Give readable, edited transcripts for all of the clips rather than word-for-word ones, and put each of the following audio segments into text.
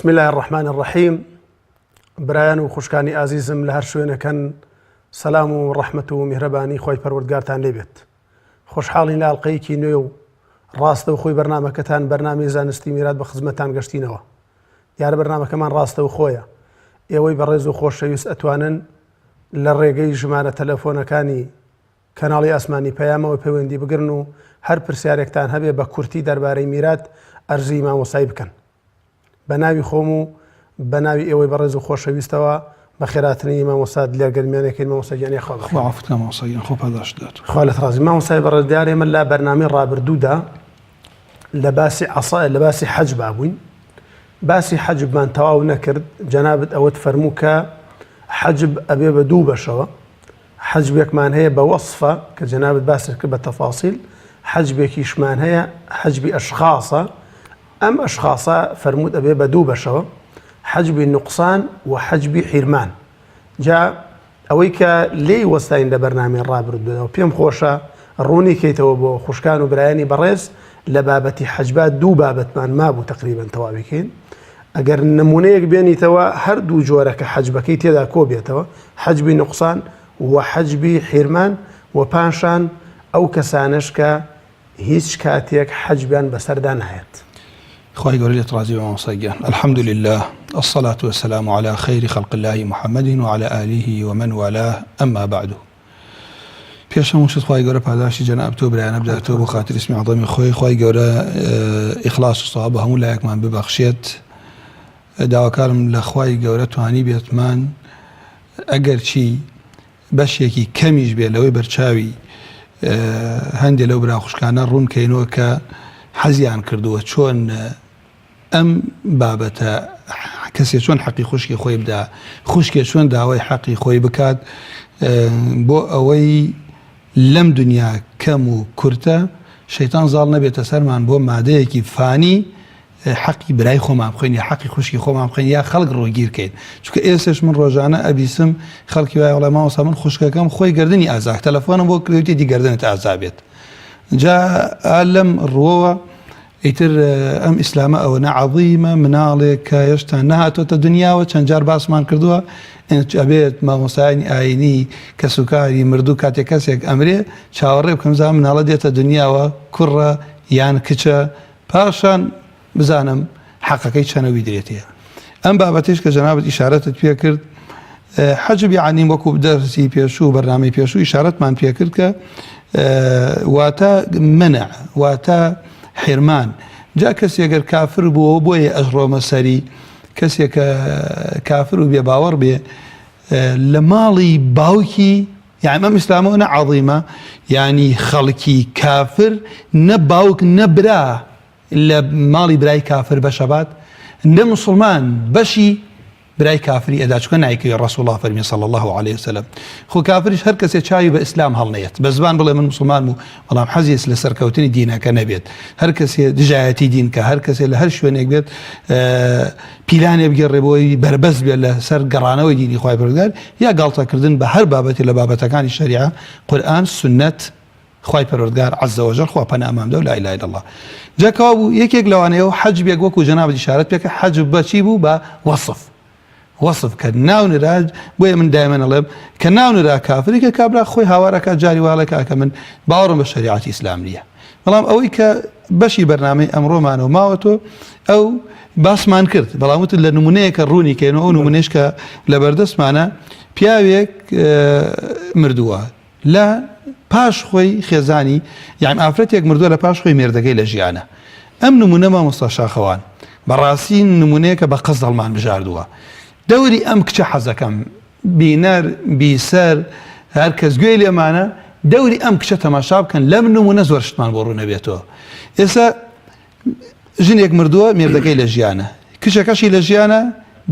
بسم الله الرحمن الرحيم. برایان و خوشکانی عزیزم لە هەر شوێنەکەن سەلام و ڕەحمەت و میهرەبانی خۆی پەروەردگارتان لێبێت. خۆشحاڵین لە ئاڵقەیەکی نوێ و ڕاستە و خۆی بەرنامەکەتان بەرنامەی زانستی میرات بە خزمەتان گەشتینەوە. دیارە بەرنامەکەمان ڕاستە و خۆیە. ئێوەی بەڕێز و خۆشەویست ئەتوانن لە ڕێگەی ژمارە تەلەفۆنەکانی کەناڵی ئاسمانی پەیامەوە پەیوەندی بگرن و هەر پرسیارێکتان هەبێ بە کورتی دەربارەی میرات ئەرزی مامۆسایی بکەن. بە ناوی خۆم و بە ناوی ئێوەی بەڕێز و خۆشەویستەوە بە خێراتنی مامۆسا لێرگەرمیانێکی مامۆساگیانی خۆڵەت ڕازی مامۆسای بەڕێزدار ئێمە لە بەرنامەی ڕابردوودا لە باسی حەج بابووین. باسی حەجبمان تەواو نەکرد. جەنابەت ئەوەت فەرموو کە حەجب ئەبێ بە دوو بەشەوە. حەجبێکمان هەیە بە وەصفە کە جەنابەت باسی کرد بە تەفاسیل، حەجبێکیشمان هەیە حەجبی ئەشخاصە. ئەم ئەشخاصە فەرمووت ئەبێ بە دوو بەشەوە، حەجبی نوقسان و حەجبی حیرمان. جا ئەوەی کە لێی وەستاین لە بەرنامەی ڕابردووەوە پێم خۆشە ڕوونی کەیتەوە بۆ خوشکان و برایانی بەڕێز لە بابەتی حەجبات دوو بابەتمان مابوو تقریبەن تەواویکەین. ئەگەر نمونەیەک بێنیتەوە هەردوو جۆرە کە حەجبەکەی تێدا کۆ بێتەوە، حەجبی نوقسان و حەجبی حیرمان، و پاشان ئەو کەسانش کە هیچ کاتێک حەجبیان بەسەردا نایەت. خواهي قولي لترازي ومصيان. الحمد لله، الصلاة والسلام على خير خلق الله محمد وعلى آله ومن والاه، أما بعد. پیش موشد خواهي قولي پاداشی جناب تو برای نبدأ تو بخاطر اسم عظيم خواهي قولي إخلاص الصواب هم لا يكمن ببخشيت داواکارم لخواهي قولي تواني بيتمان اگر چی بەشێکی کەمیش بێ لەوەی بەرچاوی هەندێ لەو برا خوشکانە ڕوون کەینەوە کە حەزیان کردووە چۆن ئەم بابەتە کەسێک چۆن حەقی خوشکی خۆی بدا، خوشکێ چۆن داوای حەقی خۆی بکات بۆ ئەوەی لەم دنیا کەم و کورتە شەیتان زاڵ نەبێتە سەرمان بۆ مادەیەکی فانی حەقی برای خۆمان بخۆین یا حەقی خوشکی خۆمان بخۆین یا خەڵک ڕۆگیر بکەین. چونکە ئێستش من ڕۆژانە ئەبیسم خەڵکی وایە وەڵام مامۆستا من خوشکەکەم خۆی گردنی ئازا، تەلەفۆنم بۆ کردوێتی دی گردنت ئازا بێت. جا لەم ڕووەوە ئیتر ئەم ئیسلامە ئەوەنە عەظیمە مناڵێک کە هێشتا نەهاتۆتە دنیاوە چەند جار باسمان کردووە ئەبێت مامۆستایانی ئاینی کەسوکاری مردوو کاتێک کەسێک ئەمرێ چاوەڕێ بکەم زان مناڵە دێتە دنیاوە کوڕە یان کچە پاشان بزانم حەقەکەی چەنەوی درێتەیە. ئەم بابەتش کە جەنابەت ئیشارەتت پێ کرد حەجب یعنی وەکو دەرسی پێشوو بەرنامەی پێشوو ئیشارەتمان پێ کرد کە واتە منع واتە حرمان. جا کەسی ئەگەر کافر بووە بۆیە ئەژڕۆمە سەری کەسێک کە کافر و بێباوەڕ بێ لە ماڵی باوکی، یعنی ئەم ئیسلامەوە نە عەظیمە، یعنی خەڵکی کافر نە باوک نە برا لە ماڵی برای کافر بەشەبات، نە مسلمان بەشی برای کافری ئەدا، چونکە نایکەوێت ڕەسوڵ الله فەرمی صلی الله علیه وسلم. خۆ کافریش هەر کەسێک چاوی بە ئیسلام هەڵنەیەت بە زبان بڵێ من مسلمان و بەڵام حەزیس لە سەرکەوتنی دینەکە نەبێت، هەر کەسێ دژایەتی دین کە هەر کەسێ لە هەر شوێنێک بێت پیلانێ بگەڕێ بۆی بەربەست بێت لە سەر گەڕانەوەی دینی خوای پەروەردگار یا گاڵتەکردن بە هەر بابەتی لە بابەتەکانی شەریعە قورئان سنەت خوای پەروەردگار عەزە وەجەل خوا پەناه ئەمامدە و لا ئیلاهە ئیلا الله. جا کەوا بوو یەکێک لەوانەیەوە حەجبێک وەکو جەنابەت ئیشارەت پێ کە حەجب بەچی بوو بە وەصف کە ناونرا بۆیە من دایمەن ئەڵێم کە ناونرا کافری کە کابرا خۆی هاوارەکە جاری واڵێکە کە من باوەڕم بە شەریعەتی ئیسلام نییە. بەڵام ئەوەی کە بەشی بەرنامەی ئەمڕۆمانەوە ماوەتۆ ئەو باسمان کرد، بەڵام وتت لە نمونەیە کە ڕوونی کەینەوە ئەو نمونەیەش کە لە بەردەستمانە پیاوێک مردووە لە پاش خۆی خێزانی، یعنی ئافرەتێک مردووە لە پاش خۆی مێردەکەی لە ژیانە. ئەم نمونە مامۆستا شاخەوان بەڕاستی نمونەیە کە بە قەز دڵمان بژاردووە. دەوری ئەم کچە حەزەکەم بینەر بیسەر هەر کەس گوێی لێمانە دەوری ئەم کچە تەماشا بکەن لەم نمونە زۆر شتمان بۆ ڕوو نەبێتەوە. ئێستا ژنێک مردووە مێردەکەی لە ژیانە، کچەکەشی لە ژیانە،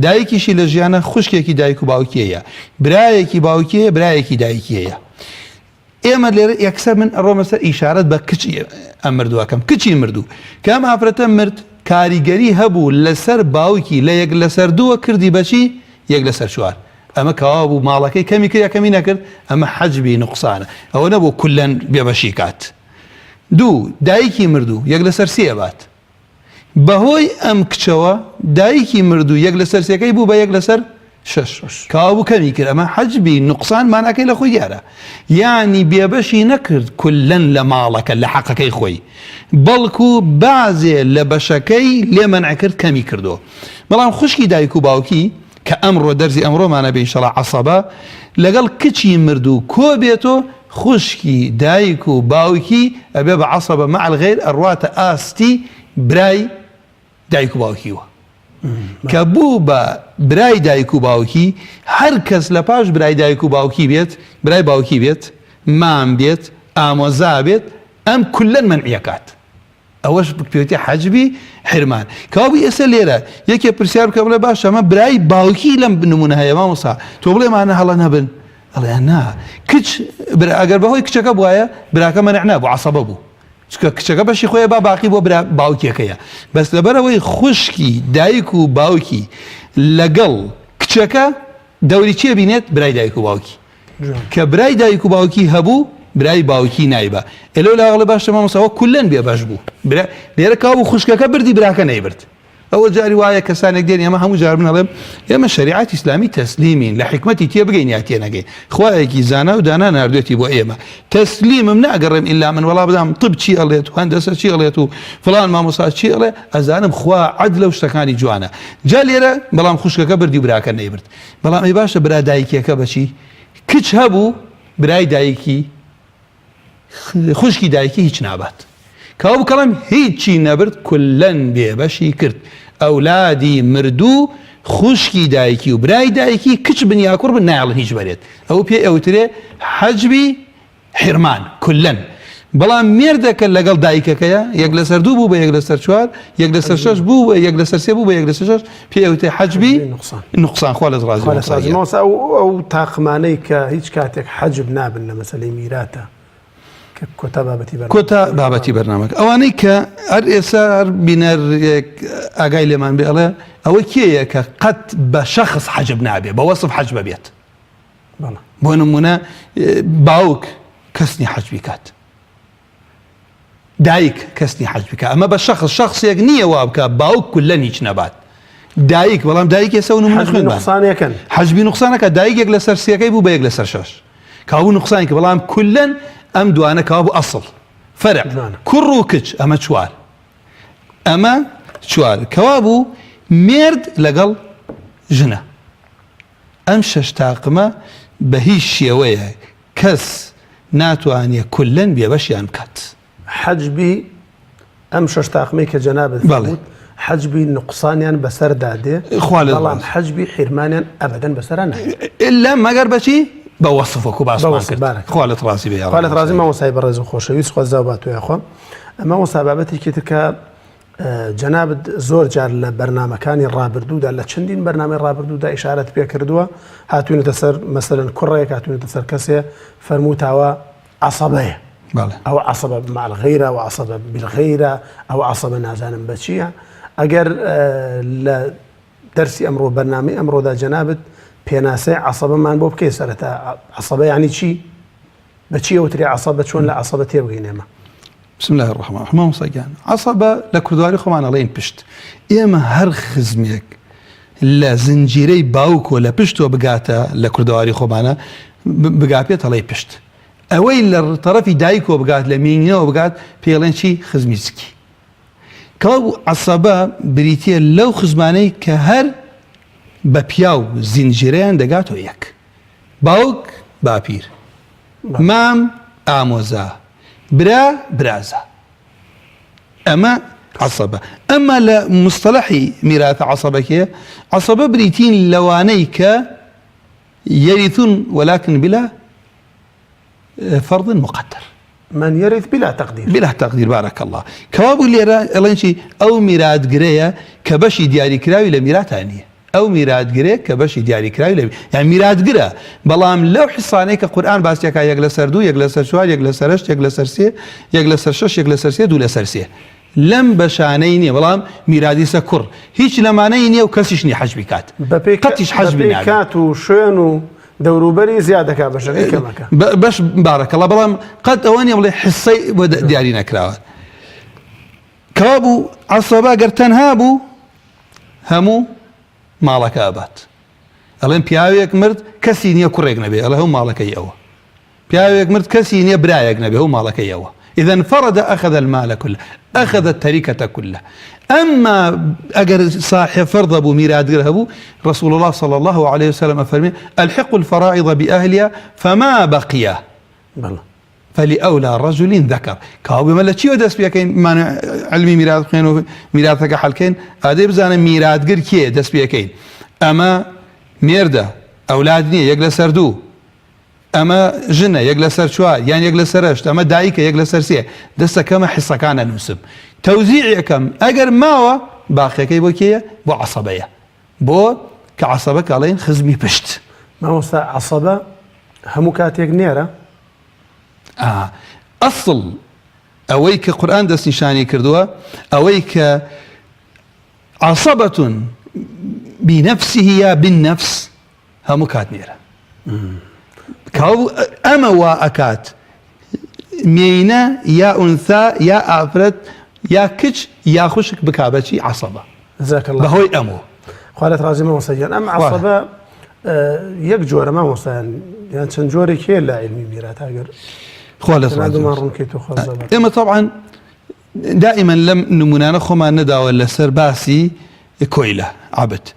دایکیشی لە ژیانە، خوشکێکی دایک و باوکیەیە، برایەکی باوکیەیە، برایەکی دایکیەیە. ئێمە لێرە یەکسەر من ئەڕۆمە سەر ئیشارەت بە کچی ئەم مردووەکەم، کچی مردوو کە ئەم ئافرەتە مرد کاریگەری هەبوو لەسەر باوکی لە یەک لەسەر دووە کردی بەچی یەک لەسەر چوار. ئەمە کەوا بوو ماڵەکەی کەمی کرد یا کەمی نەکرد، ئەمە حەجبی نوقسانە، ئەوە نەبوو کولەن بێبەشی کات. دوو دایکی مردوو یەک لەسەر سێ بات، بەهۆی ئەم کچەوە دایکی مردوو یەک لە سەرسیەکەی بوو بە یەک لەسەر شش کاوا بوو کەمی کرد ئەمە حەجبی نوقسان ماناکەی لە خۆی دیارە یعنی بێبەشی نەکرد کولەن لە ماڵەکە لە حەقەکەی خۆی بەڵکو بازێ لە بەشەکەی لێ مەنع کرد کەمی کردو بەڵام خوشکی دایک و باوکی کە ئەمڕۆ دەرزی ئەمڕۆمانە بێ ئینشەڵا عەسەبە لەگەڵ کچی مردوو کۆ بێتۆ خوشکی دایک و باوکی ئەبێ بە عەسەبە مع الغەیر ئەڕواتە ئاستی برای دایک و باوکیوە کە بوو بە برای دایک و باوکی هەر کەس لە پاش برای دایک و باوکی بێت برای باوکی بێت مام بێت ئامۆزا بێت ئەم کولەن مەنعیەکات ئەوەش پێوتێ حەجبی حرمان کەوابووی ئێستا لێرە یەکێ پرسیار بکە بڵێ باش ئەمە برای باوکی لەم نمونە هەیە مامۆستا تۆ بڵێ مانە هەڵە نەبن ئەڵێ نا کچ ئەگەر بەهۆی کچەکە بوایە براکە مەنع نابوو عەسەبە بوو کچەکە بەشی خۆیە با باقی بۆ باوکیەکەیە بەس لەبەرەوەی خوشکی دایک و باوکی لەگەڵ کچەکە دەوری چێ بینێت برای دایک و باوکی کە برای دایک و باوکی هەبوو برای باوکی نایبە ئێلۆ لاوەڵێ باشە مامۆستا کولەن بێ بەش بوو لێرە کاو خوشکەکە بردی براکە نەیبرد ئەوە جاری وایە کەسانێک دێن ئێمە هەموو جار بنەڵێم ئێمە شریعەت ئیسلامی تەسلیمین لە حکمەتی تێ بگەین یا تێ نەگەین خوایەکی زانا و دانا ناردوێتی بۆ ئێمە تەسلیمم ناگەڕێم ئیلا من وەڵا بدام طب چی ئەڵێت و هەندەسە چی ئەڵێت و فڵان مامۆستا چی ئەڵێ ئەزانم خوا عەدلە و شتەکانی جوانە جا لێرە بەڵام خوشکەکە بردی و براکە نەیبرد بەڵام ئەی باشە برا دایکیەکە بەچی کچ هەبوو برای دایکی خوشکی دایکی هیچ نابات کەوا بکەڵم هیچی نەبرد کولەن بێبەشی کرد ئەولادی مردوو خوشکی دایکی و برای دایکی کچ بنیاکوڕ بن نایڵن هیچ بەرێت ئەو پێ ئەوترێ حەجبی حرمان کولەن بەڵام مێردەکە لەگەڵ دایکەکەیە یەک لەسەر دوو بوو بە یەک لەسەر چوار یەک لەسەر شەش بوو بە یەک لەسەر سێ بوو بە یەک لەسەر شەش پێ ئەوترێ حەجبی نوقسان خوا لە ڕازی ئەو تاقمانەی کە هیچ کاتێک حەجب نابن لە مەسەلەی میراتە کۆتا بابەتی بەرنامەکە ئەوانەی کە هەر ئێستا بینەر ئاگای لێمان بێ ئەڵێ ئەوە کێیە کە قەت بە شەخص حەجب نابێ بە وەسف حەجبە بێت بۆ نمونە باوک کەسنی حەجبی کات دایک کەسنی حەجبی کات ئەمە بە شەخصێک نییە وا بکە باوک کولەن هیچ نەبات دایک بەڵام دایک ئێستا نمونە نوقسانەکەن حەجبی نوقسانەکە دایک یەک لەسەر سێەکەی بوو بە یەک لەسەر شەش کابوو نوقسانی کە بەڵام کولەن ئەم دوانە کابوو ئەسڵ فەرع کوڕ و کچ ئەمە چوار ئەمە چوار کەوا بوو مێرد لەگەڵ ژنە ئەم شەش تاقمە بە هیچ شێوەیە کەس ناتوانێ کولەن بێبەشیان بکات حەجبی ئەم شەش تاقمەی کە جەنابەت فەرمووت حەجبی نوقسانیان بەسەردا دێ بەڵام حەجبی حرمانیان ئەبەدەن بەسەرا نایێت ئللا مەگەر بەچی بە وەسفەکو باسمان کرد خوا لەت ڕازی بێ خوا لەت ڕازی مامۆستای بەڕێز و خۆشەویست خۆزا و باتوێ خۆم ئەمە وەسا بابەتێکی تر کە جەنابەت زۆر جار لە بەرنامەکانی ڕابردوودا لە چەندین بەرنامەی ڕابردوودا ئیشارەت پێ کردووە هاتوونەتە سەر مەسەلەن کوڕێک هاتوونەتە سەر کەسێ فەرمووتاوە عەسەبەیە ئەو عەسەبە مع الغەیرە و عەسەبە بالغەیرە ئەو عەسەبە نازانم بە چییە ئەگەر لە دەرسی ئەمڕۆ بەرنامەی ئەمڕۆدا جەنابەت پێناسەی عەسەبەمان بۆ بکەی سەرەتا عەسەبە یعنی چی بەچی ئەوترێ عەسەبە چۆن لە عەسەبە تێبگەین ئێمە بسم الله الرحمن الرحیم مامۆستاگیان عەسەبە لە کوردواری خۆمان ئەڵێن پشت ئێمە هەر خزمێک لە زنجیرەی باوکۆ لە پشتۆ بگاتە لە کوردواری خۆمانە بگاپێت ئەڵێ پشت ئەوەی لە تەرەفی دایکۆ بگات لە مینگەوە بگات پێڵێن چی خزمی زکی کەوا عەسەبە بریتیە لەو خزمانەی کە هەر بە پیا و زینجیرەیان دەگاتەوە یەک باوک باپیر مام ئامۆزا برا برازە ئەمە عەسەبە ئەمما لە مستەلەحی میراثە عەسەبەکێ عەسەبە بریتین لەوانەی کە یەریثون ولكن بلا فرض مقدر من يرث بلا تقدير بلا تقدير بارك الله كوابو ليرا الانشي او ميراد غريا كبشي دياري كراوي لميرات ثانيه او ميراد غري كبشي دياري كراوي يعني ميراد غرا بلام لو حصانيك القران باسيكا يغلسر دو يغلسر شوال يغلسرش يغلسر سي يغلسر شش يغلسر سي دو لسر سي لم بشانيني بلام ميرادي سكر هيك لمانيني وكسشني حجبكات قتش حجبكات وشنو دەوروبەری زیادەکە بەشەکەی کەمەکە باش بارەکە الله بەڵام قەت ئەوانی بڵێ حسەی بۆ دیاری نەکراوە كابو عصبا قرتنها بو همو مالك أبات الان بياويك مرد كسي نيا كوريك نبي الله هو مالك يوا بياويك مرد كسي نيا برايك نبي هو مالك يوا إذا انفرد أخذ المال كله أخذ التركة كله أما أجر صاحب فرض أبو ميراد قرهبو رسول الله صلى الله عليه وسلم فرمي الحق الفرائض بأهلها فما بقي بله فلأولى رجل ذكر كابو ملا شيء ودس بيا كين معنى علمي ميراث خينو ميراثك حلكين هذا بزانا ميراث قر كي دس بيا كين أما ميردا أولادني يقل سردو أما جنة يقل سر شوار يعني يقل سرشت أما دايك يقل سرسية دس كما حصة كان المسلم توزيع كم أجر ماوا باقي كي بوكية بو عصبية بو كعصبك علين خزمي بشت ما هو عصبة همو كاتيك نيرة أصل أويك قرآن دس نشاني كردوا أويك عصبة بنفسه يا بالنفس همو كات نيرة كاو أما وأكات مينا يا أنثى يا أفرد يا كتش يا خشك بكابتي عصبة جزاك الله بهوي أمو قالت رازي ما وصيان أما عصبة يكجور ما وصيان يعني تنجوري كي لا علمي ميرات هاجر قالت رازي إما طبعا دائما لم نمونا خما ندى ولا سر باسي كويلة عبد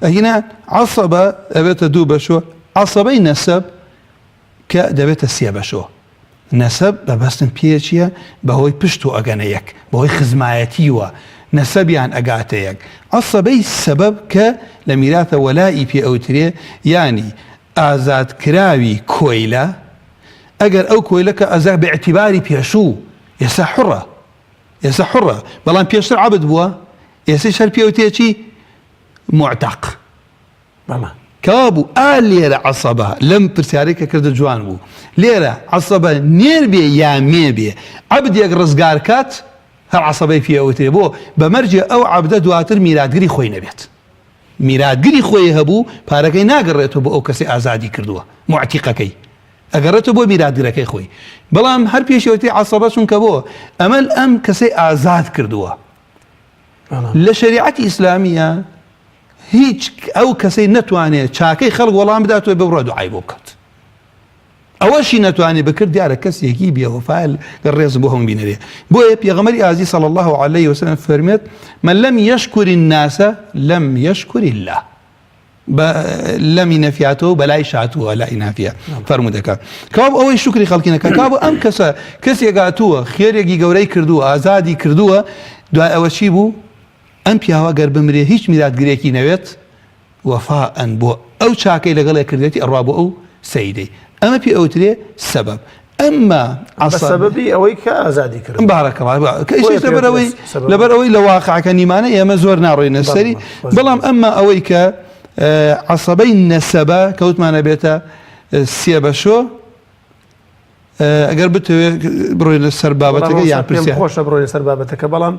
هنا عصبة أبيت دوبة شو عصبي نسب كدبيت السيابة شو نسب ببستن بيشيا بهوي بشتو أغانيك بهوي خزمايتيوا نسب يعني أغاتيك عصبي السبب كلميراث ولائي في أوتري يعني آزاد كراوي كويلة أجر أو كويلة كأزاد باعتباري بيشو يسحرة بلان بيشتر عبد بوا يسيشر بيوتيشي معتق بلا كابو ليرة عصبة لم برسياريك كرد جوان بو ليرة عصبة نير بي يا مي بي عبد يقرص قاركات هر عصبي فيه أو تريبو بمرجع أو عبد دواتر ميراد قري خوي نبيت ميراد قري خوي هبو باركي ناقريته بو أو كسي آزادي كردوه معتقكي أقريته بو ميراد قري خوي بلام هر بيشوتي عصبة سنكبو أمل أم كسي آزاد كردوه لشريعة إسلامية هیچ ئەو کەسەی نەتوانێت چاکەی خەڵک وەڵام بداتەوە بەڕۆ دوعای بۆ بکات ئەوەشی نەتوانێت بکرد دیارە کەسێکی بێوەفا ڕێز بۆ هەموو بینەرێ بۆیە پێغەمبەری ئازیز صلی الله عليه وسلم فەرمێت من لم يشكر الناس لم يشكر الله لەمی نەفیاتەوە بەلای شاتووە لای نافیە فەرموو دەکات کابوو ئەوەی شکری خەڵکی نەکات کابوو ئەم کەسە کەسێک هاتووە خێرێکی گەورەی کردووە ئازادی کردووە دوای ئەوە چی بوو ئەم پیاوە گەر بمرێ هیچ میراتگرێکی نەوێت وەفاءەن بۆ ئەو چاکەی لەگەڵی کردێتی ئەڕوا بۆ ئەو سەیدەی ئەمە پێ ئەوترێ سەبەب ئەمما سەبەبی ئەوەی کە ئازادی کرد بارەکەڵڵا کەیشی لەبەر ئەوەی لە واقعەکە نیمانە ئێمە زۆر ناڕۆینە سەری بەڵام ئەمما ئەوەی کە عەسەبەی نەسەبە کەوتمانە بێتە سێ بەشۆ ئەگەر بتوێت بڕۆین لەسەر بابەتەکە یان پرسیار خۆشە بڕۆین لەسەر بابەتەکە بەڵام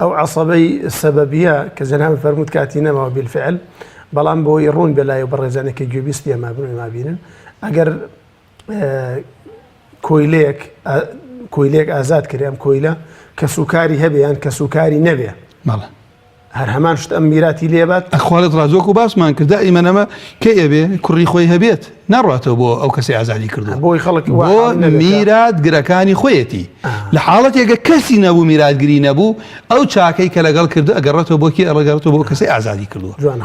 ئەو عەسەبەی سەبەبیە کە جەناب فەرمووت کاتی نەماوە بالفعل بەڵام بۆی ڕوون بێلایە و بەڕێزانێکی گوێبیستی ئەما بینن ئەگەر کۆیلەیەک ئازاد کرێ ئەم کۆیلە کە سوکاری هەبێ یان کە سوکاری نەبێ هەر هەمان شت ئەم میراتی لێبات ئەخوالت ڕازۆک و باسمان کرد دائیمەن ئەمە کێ ئەبێ کوڕی خۆی هەبێت ناڕاتەوە بۆ ئەو کەسی ئازادی کردووە بۆی خەڵک بۆ میراتگرەکانی خۆیەتی لە حاڵەتێکە کەسی نەبوو میراتگری نەبوو ئەو چاکەی کە لەگەڵ کردو ئەگەڕێتەوە بۆ کێ ئەگەڕێتەوە بۆ کەسی ئازادی کردووە جوان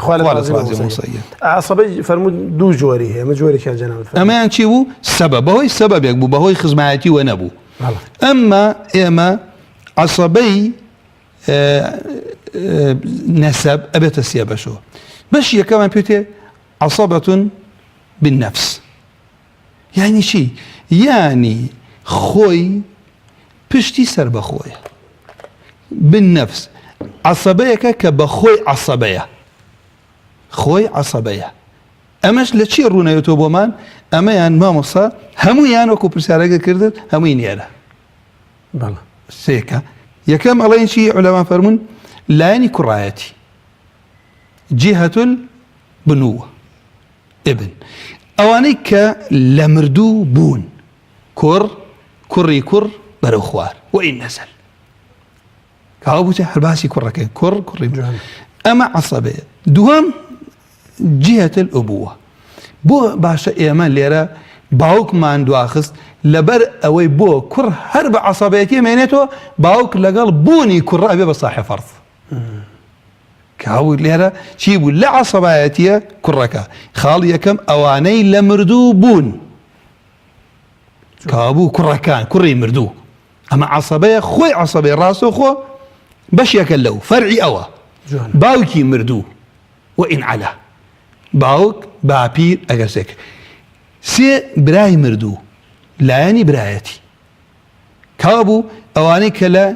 عەسەبەی فەرموود دوو جۆری هەیە ئەمە جۆرێکیان جەناب ئەمەیان چی بوو سەبەب بەهۆی سەبەبێک بوو بەهۆی خزمایەتی وە نەبوو ئەمما ئێمە عەسەبەی نسب أبيت السيابة شو باش كمان بيتي عصبة بالنفس يعني شي يعني خوي بشتي سر بخوي بالنفس عصبية كبخوي عصبية خوي عصبية أماش لشي رونا يوتوبو مان أما يعني ما مصا همو يعني وكو برسالة كردت همو ينيرا بلا سيكا يكام الله ينشي علماء فرمون لاني كرايتي جهة البنوة ابن أوانيك لمردو بون كر برو خوار وإن نزل كابو هەر باسی کوڕەکەی کوڕی جوان. ئەمە عەسەبەیە. دووەم جهة الأبوة بۆ باشە ئێمە لێرە باوکمان دواخست لەبەر ئەوەی بۆ کوڕ هەر بە عەسەبەیەتی مێنێتەوە باوک لەگەڵ بوونی کوڕە ئەبێ بە ساحێ فەرض. کاو لێرە چی بوو لە عەسەبایەتیە کوڕەکە خاڵ یەکەم ئەوانەی لە مردوو بوون کابوو کوڕەکان کوڕی مردوو ئەمە عەسەبەیە خۆی عەسەبەی ڕاستەوخۆ بەشێکە لەو فەرعی ئەوە جوان. باوکی مردوو وئین عەلا باوک باپیر ئەگەر سێک سێ برای مردوو لایەنی برایەتی کابوو ئەوانەی کە لە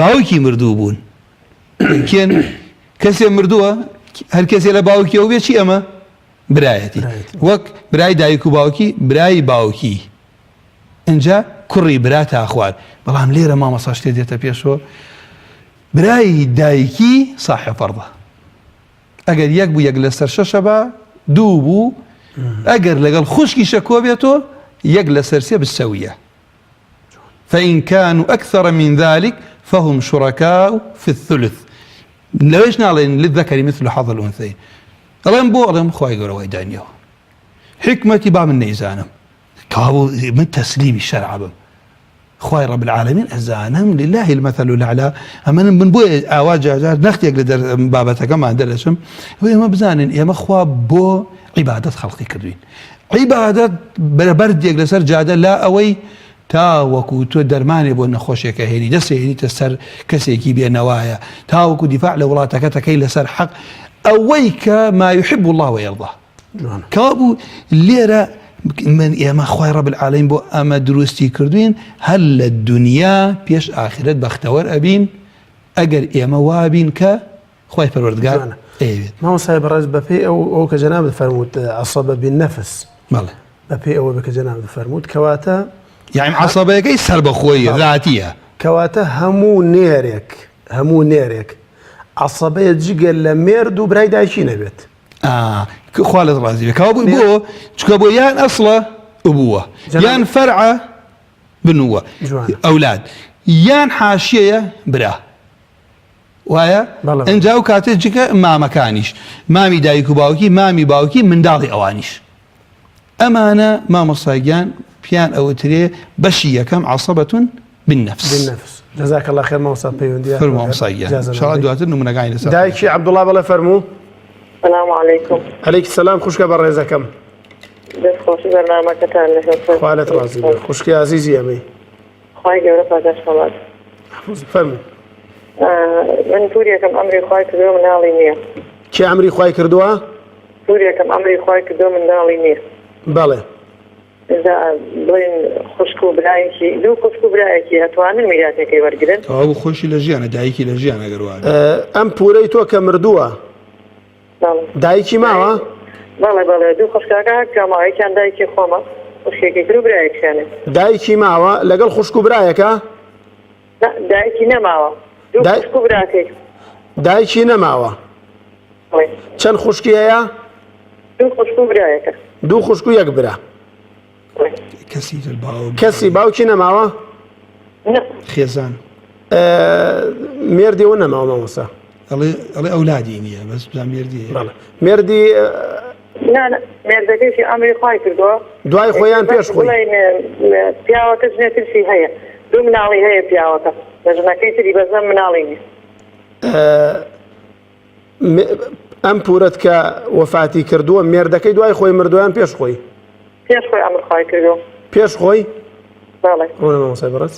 باوکی مردوو بوون کێن کەسێ مردووە هەر کەسێ لە باوکی ئەو بێ چی ئەمە برایەتی وەک برای دایک و باوکی برای باوکی اینجا کوڕی برا تا خوارد بەڵام لێرە مامەسا شتێ دێتە پێشەوە برای دایکی ساحێ فەرضە ئەگەر یەک بوو یەک لەسەر شەشە بە دوو بوو ئەگەر لەگەڵ خوشکیشە کۆ بێتەوە یەک لەسەر سێ بالسەویە فإن كانوا أكثر من ذلك فهم شركاء في الثلث ليش نعلن للذكر مثل حظ الأنثيين ألم بو ألم خواهي قولوا ويدانيو حكمتي بام النيزانم كابو من تسليم الشرع بم خواهي رب العالمين أزانم لله المثل الأعلى أما من بو أواجه نختي أقدر بابتك ما درسهم ويما بزانن يا مخوا بو عبادة خلقي كدوين عبادة برد يقلسر جادة لا أوي تاوەکو تۆ دەرمانێ بۆ نەخۆشیەکە هێنی دەسێنیتە سەر کەسێکی بێنەوایە تاوەکو دیفاع لە وڵاتەکەتەکەی لەسەر حەق ئەوەی کە ما يحب الله ويرضى کابوو لێرە من ئێمە خوای رب العالمین بۆ ئەمە دروستی کردوین هەر لە دنیا پێش ئاخرەت بەختەوەر ئەبین ئەگەر ئێمە وابین کە خوای پەروەردگار ئەوێت مامۆستای بەڕێز بەپێی ئەو کە جەنابت فەرمووت عەسەبە بالنەفس بەڵێ بەپێی ئەوە کە جەنابت فەرمووت کەواتە یعنی عەسەبەیەکەی سەر بەخۆیە ذاتیە کەواتە هەموو نێرێک عەسەبەیە جگەل لە مێرد و برای دایکی نەبێت خوا لەت ڕازی بێ کەوا بۆ چکە بۆ یان ئەسڵە ئوبووە یان فەرعە بنووە ئەولاد یان حاشیەیە برا وایە ئەنجا و کاتێ جگە مامەکانیش مامی دایک و باوکی مامی باوکی منداڵی ئەوانیش ئەمانە مامۆستاگیان پیان ئەوترێ بەشی یەکەم عەسەبەتون بالنەفس جەزاک الله خێر مامۆستا پەیوەندیە فەرموو مامۆستاگیان ئینشاڵڵا دواتر نمونەکانی لەسەر دایکی عەبدوڵڵا بەڵێ فەرموو السلام عليكم. عليك السلام خوشکە بە ڕێزەکەم دەستخۆشی بەرنامەکەتان لەسەر خوالت ڕازی بێ خوشکی عەزیزی ئەمەی خوای گەورە پاداش بڵات. فەرموو من پوریەکەم ئەمری خوای کردووە مناڵی نییە. کێ ئەمری خوای کردووە؟ پوریەکەم ئەمری خوای کردووە منداڵی نییە. بەڵێ بڵێن خوشک و برایەکی دوو خوشک و برایەکی هەتوانن میراثەکەی وەرگرن ئەو خۆشی لە ژیانە دایکی لە ژیان ئەگەر وایە ئەم پورەی تۆ کە مردووە دایکی ماوە؟ بەڵێ دوو خوشکاکە کەماوەیەکیان دایکی خۆمە خوشکێکی تر و برایەکیانێ دایکی ماوە لەگەڵ خوشک و برایەکە؟ دایکی نەماوە دوو خوشک و براکەی دایکی نەماوە چەند خوشکی هەیە؟ دوو خوشک و برایەکە دوو خوشک و یەک برا کەسی باوکی نەماوە؟ خێزان مێردیەوە نەماوە مامۆستا ئەڵێ ئەولادی نییە بەس بزان مێردی مێردی مێردەکەیشی ئەمری خوای کردووە دوای خۆیان پێش خۆی پیاوەکە ژنێترسی هەیە دوو مناڵی هەیە پیاوەکە لە ژنەکەی تری بەزەم مناڵی نیە ئەم پورەت کە وەفاتی کردووە مێردەکەی دوای خۆی مردویان پێش خۆی پێش خۆی ئەمر خوای کردووە پێش خۆی بەڵێ ڕۆنە مامۆستای بەڕێز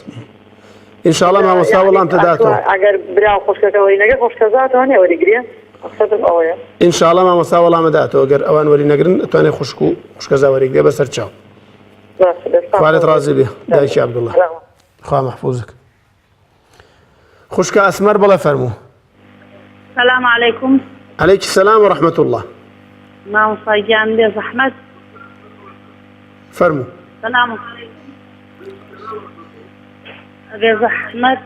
ئینشاڵڵا مامۆستا وەڵام تداتەوە ئەگەر برا خوشکەکە وەرینەگە خوشکەزاتوانێ وەریگرێ مەقسەدم ئەوەیە ئینشاڵڵا مامۆستا وەڵامە داتەوە ئەگەر ئەوان وەرینەگرن ئەتوانێت خوشک و خوشکەزا وەریگرێ بەسەر چاو خوالت ڕازی بێ دایکی عەبدوڵڵا خوا مەحفوظک خوشکە ئەسمەر بڵێ فەرموو السلام عليكم. عليك السلام ورحمة الله. مامۆستای گیان بێ زەحمەت فەرموو سلام بێ زەحمەت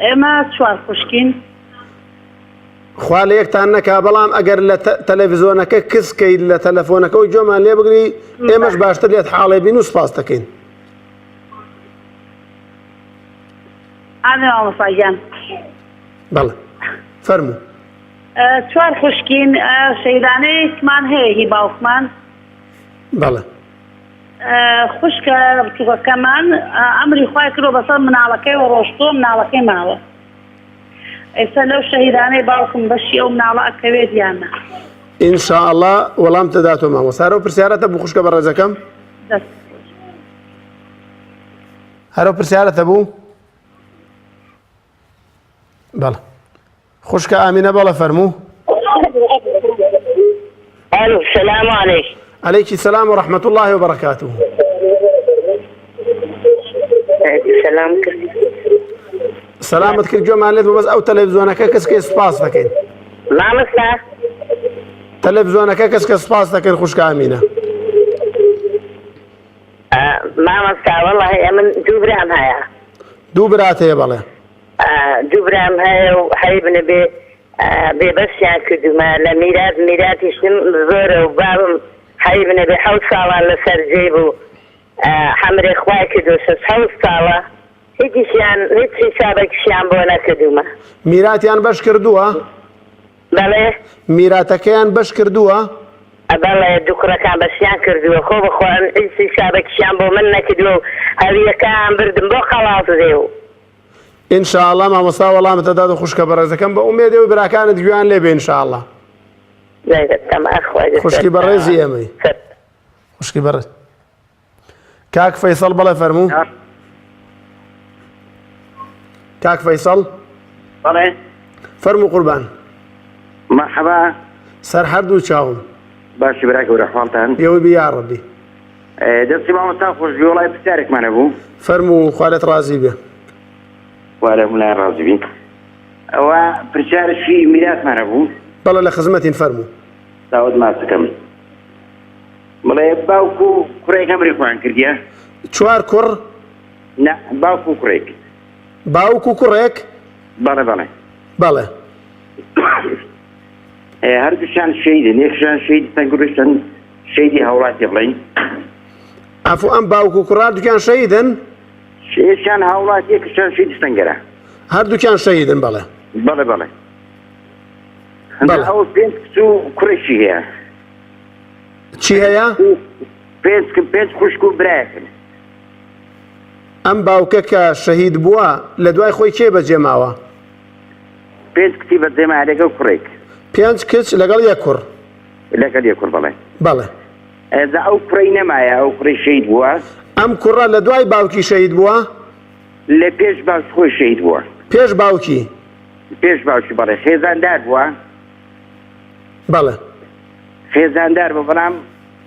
ئێمە چوار خوشکین خوا لە یەکتان نەکا بەڵام ئەگەر لە تەلەڤیزۆنەکە کەسکەیت لە تەلەفۆنەکە و جۆمان لێ بگری ئێمەش باشتر لێت حاڵێ بین و سپاس دەکەین ئامێ مامۆستاگیان بەڵێ فەرموو. چوار خوشکین شەیدانەیەکمان هەیە هی باوکمان بەڵێ خوشکە بچووکەکەمان ئەمری خوای کردو بەسەر مناڵەکەی و ڕۆشتۆ مناڵەکەی ماوە ئێستا لەو شەهیدانەی باوکم بەشی ئەو مناڵە ئەکەوێت یاننا ئینشاءالله وەڵام تەداتەوە مامۆستا. هەرەو پرسیارەتە بوو خوشکە بەڕێزەکەم؟ دەست هەرەو پرسیارەتە بوو؟ بەڵێ خوشکە ئامینە بەڵێ فەرموو. الو السلام عليكم. عليك السلام ورحمة الله وبركاته. سلام سلامت کرد جۆمان لێت بەس ئەو تەلەڤیزۆنەکە کەسکە سپاس دەکەین. مامۆستا تەلەڤیزۆنەکە کەسکە سپاس دەکەین خوشکە ئامینە. مامۆستا وەڵڵاهی ئەمن دوو برام هەیە. دوو برات هەیە بەڵێ. دوو برام هەیە و حەیبنە بێبەستیان کردومە لە میراتیشتم زۆرە و بابم حەیبنە بێ 7 ساڵان لەسەر جێ بوو حەمرێ خوای کردو 6 ساڵە هیچیشیان هیچ حسابێکیشیان بۆ نەکردومە. میراتیان بەش کردووە؟ بەڵێ میراتەکەیان بەش کردووە؟ بەڵێ دوو کوڕەکان بەسییان کردووە خۆ بخۆن هیچ حسابێکیشیان بۆ من نەکردووە و هەویەکان بردم بۆ خەڵاز دێ و ئینشاءالله مامۆستا وەڵامتە داد و خوشکە بەڕێزەکەم بە ئومێدێ و براکانت گویان لێ بێ ئینشاءالله. خوشکی بەڕێزی ئێمەی خوشکی بەڕێز. کاک فەیسەڵ بەڵێ فەرموو. کاک فەیسەڵ بەڵێ فەرموو قوربان. مرحبا سەر هەردوو چاوم باشی براک گەورە حواڵتان ئێوە بی یا ڕەبی. دەستی مامۆستا خۆشبی وڵای پرسیارێکمانە بوو فەرموو خوالێت ڕازی بێ. وارە مولای ڕازی بین. ئەوە پرسیارشی میراتمانە بوو. بەڵێ لە خزمەتین فەرموو. داوت ماسەکەم بڵێ باوکو و کوڕێک ئەمری خۆیان کردیە؟ چوار کوڕ؟ نە باوکو و کوڕێک. باوک و کوڕێک؟ بەڵێ بەڵێ بەڵێ. هەردووشیان شەیدن یەکشیان شەیدی تەنگڕشتن شەیدی هەوڵاتی بڵین. ئەفو ئەم باوک و کوڕار دووکیان شەیدن؟ یەکشیان هەوڵات یەکشیان شەیدی تەنگەرە. هەردووکیان شەیدن بەڵێ. بەڵێ بەڵێ. بەڵێ. ئەو 5 کچ و کوڕێکی هەیە. چی هەیە؟ 5 خوشک و برایەکن. ئەم باوکە کە شەهید بووە لە دوای خۆی کێ بەجێ ماوە؟ 5 کچی بەجێما لەگەڵ کوڕێک. 5 کچ لەگەڵ یەک کوڕ. لەگەڵ یەک کوڕ بەڵێ. بەڵێ. ئەزا ئەو کوڕەی نەمایە ئەو کوڕی شەهید بووە. ئەم کوڕە لە دوای باوکی شەهید بووە؟ لە پێش باوکی خۆی شەهید بووە. پێش باوکی؟ پێش باوکی بەڵێ خێزاندار بووە. بەڵێ. خێزاندار بوو بەڵام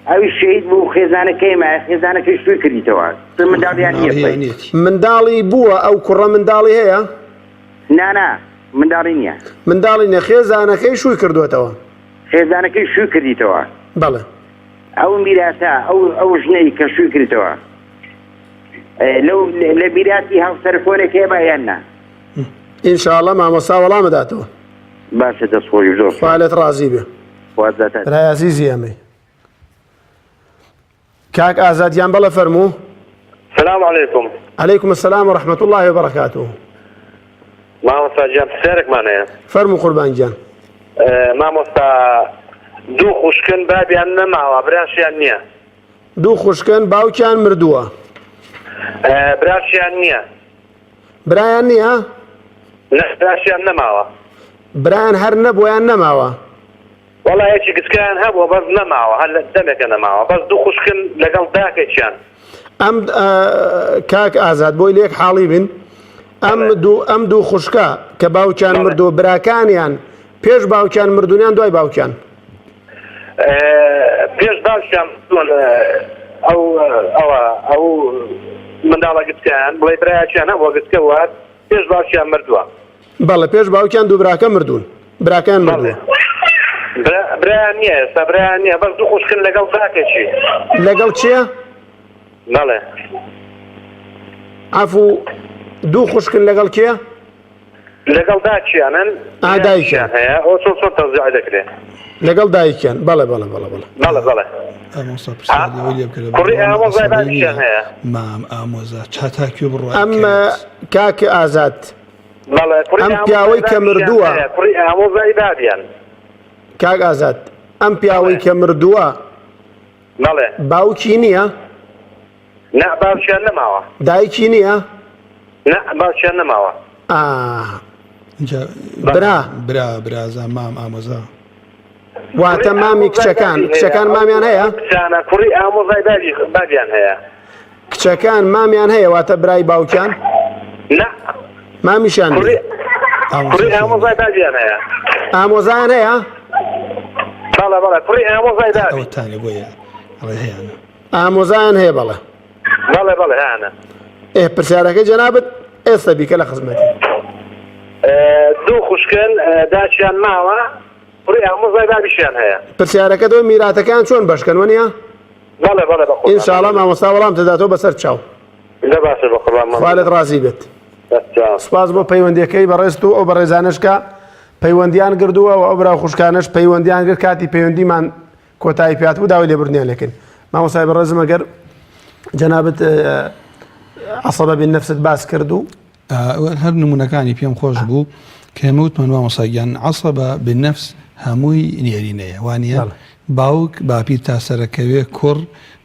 ئەوی شەهید بوو خێزانەکەی مایە خێزانەکەی شووی کردیتەوە. منداڵیان نییە. منداڵی بووە ئەو کوڕە منداڵی هەیە؟ نا منداڵی نییە. منداڵی نییە خێزانەکەی شووی کردوێتەوە. خێزانەکەی شووی کردیتەوە. بەڵێ. ئەو میراتە ئەو ژنەی کە شووی کردیتەوە لە میراتی هاوسەرکۆرێک هەیە یان نا؟ ئینشاءالله مامۆستا وەڵامەداتەوە. باشە دەستخۆشی زۆر خوالێت ڕازی بێ. برای عەزیزی ئەمەی. کاک ئازادیان بەڵێ فەرموو. السلام عليكم. عليكم السلام ورحمة الله وبركاته. مامۆستا گیان پرسیارێکمان هەیە. فەرموو قوربان گیان. مامۆستا دوو خوشکن بابیان نەماوە براشیان نییە. دوو خوشکن باوکیان مردووە. براشیان نییە. برایان نییە؟ براشیان نەماوە. برایان هەر نەبوویان نەماوە. وەڵا یەکی کچکیان هەبووە بەس نەماوە هەر دەمێکە نەماوە بەس دوو خوشکن لەگەڵ داکێکیان. ئەم کاک ئازاد بۆی لێک حاڵی بن ئەم دوو خوشکە کە باوکیان مردووە براکانیان پێش باوکیان مردوونیان دوای باوکیان؟ پێش باوکیان ئەو منداڵە گچکیان بڵێ برایەکیان هەبووە گچکە وات پێش باوکیان مردووە. بەڵێ پێش باوکیان دوو براکە مردوون. براکان مردووە. برایان نییە ئێستا برایان نییە بەس دوو خوشکن لەگەڵ داکێکی. لەگەڵ چییە؟ بەڵێ. عەفوو دوو خوشکن لەگەڵ کێ؟ لەگەڵ داکیانن دایکیان هەیە ئەو چۆن تەوزیع دەکرێت. لەگەڵ دایکیان بەڵێ بەڵێ بەڵێ بەڵێ بەڵێ ئامۆستا پرسیاری لێ بکە کوڕی ئامۆزای دادیشیان هەیە مام ئامۆزا چاتاکوێ بڕوا ئەم کاکە ئازاد بەڵێ کوڕی ئەم پیاوەی کە مردووە کوڕی ئامۆزای دادیان کاک ئازاد ئەم پیاوەی کە مردووە بەڵێ باوکی نییە نە باوکیان نەماوە دایکی نییە نە باوکیان نەماوە برازە مام ئامۆزا واتە مامی کچەکان مامیان هەیە کچانە کوڕی ئامۆزای دادیان هەیە کچەکان مامیان هەیە واتە برای باوکیان نە مامیشان کوڕی ئامۆزای دادیان هەیە ئامۆزایان هەیە بەڵێ کوڕی ئامۆزای دادی ئەوتانە بۆیە هەیە ئامۆزایان هەیە بەڵێ بەڵێ هیانە پرسیارەکە جەنابەت ئێستا بیکە لە خزمەتی دوو خوشکن داچیان ماوە کوڕی ئامۆزای دادیشیان هەیە پرسیارەکەتەوە میراتەکان چۆن بەشکەن وەنیە بەڵێ ئینشاڵڵا مامۆستا وەڵام تداتەوە بەسەر چاو لە باشە بە قوربان خوالت ڕازی بێت سپاس بۆ پەیوەندیەکەی بەڕێست و ئەو بەڕێزانشکە پەیوەندیان گردووە و ئەو برا خوشکانش پەیوەندیان کرد کاتی پەیوەندیمان کۆتایی پێات بوو داوای لێبوردنیان لێکن مامۆستای بەڕێزم ئەگەر جەنابەت عەسەبە بن نەفست باس کرد و هەر نمونونەکانی پێم خۆش بوو کە هەمووتمان مامۆستاگیان عەسەبە بن نەفس هەمووی نێرینەیە وانە باوک باپیر تا سەرەکەوێ کوڕ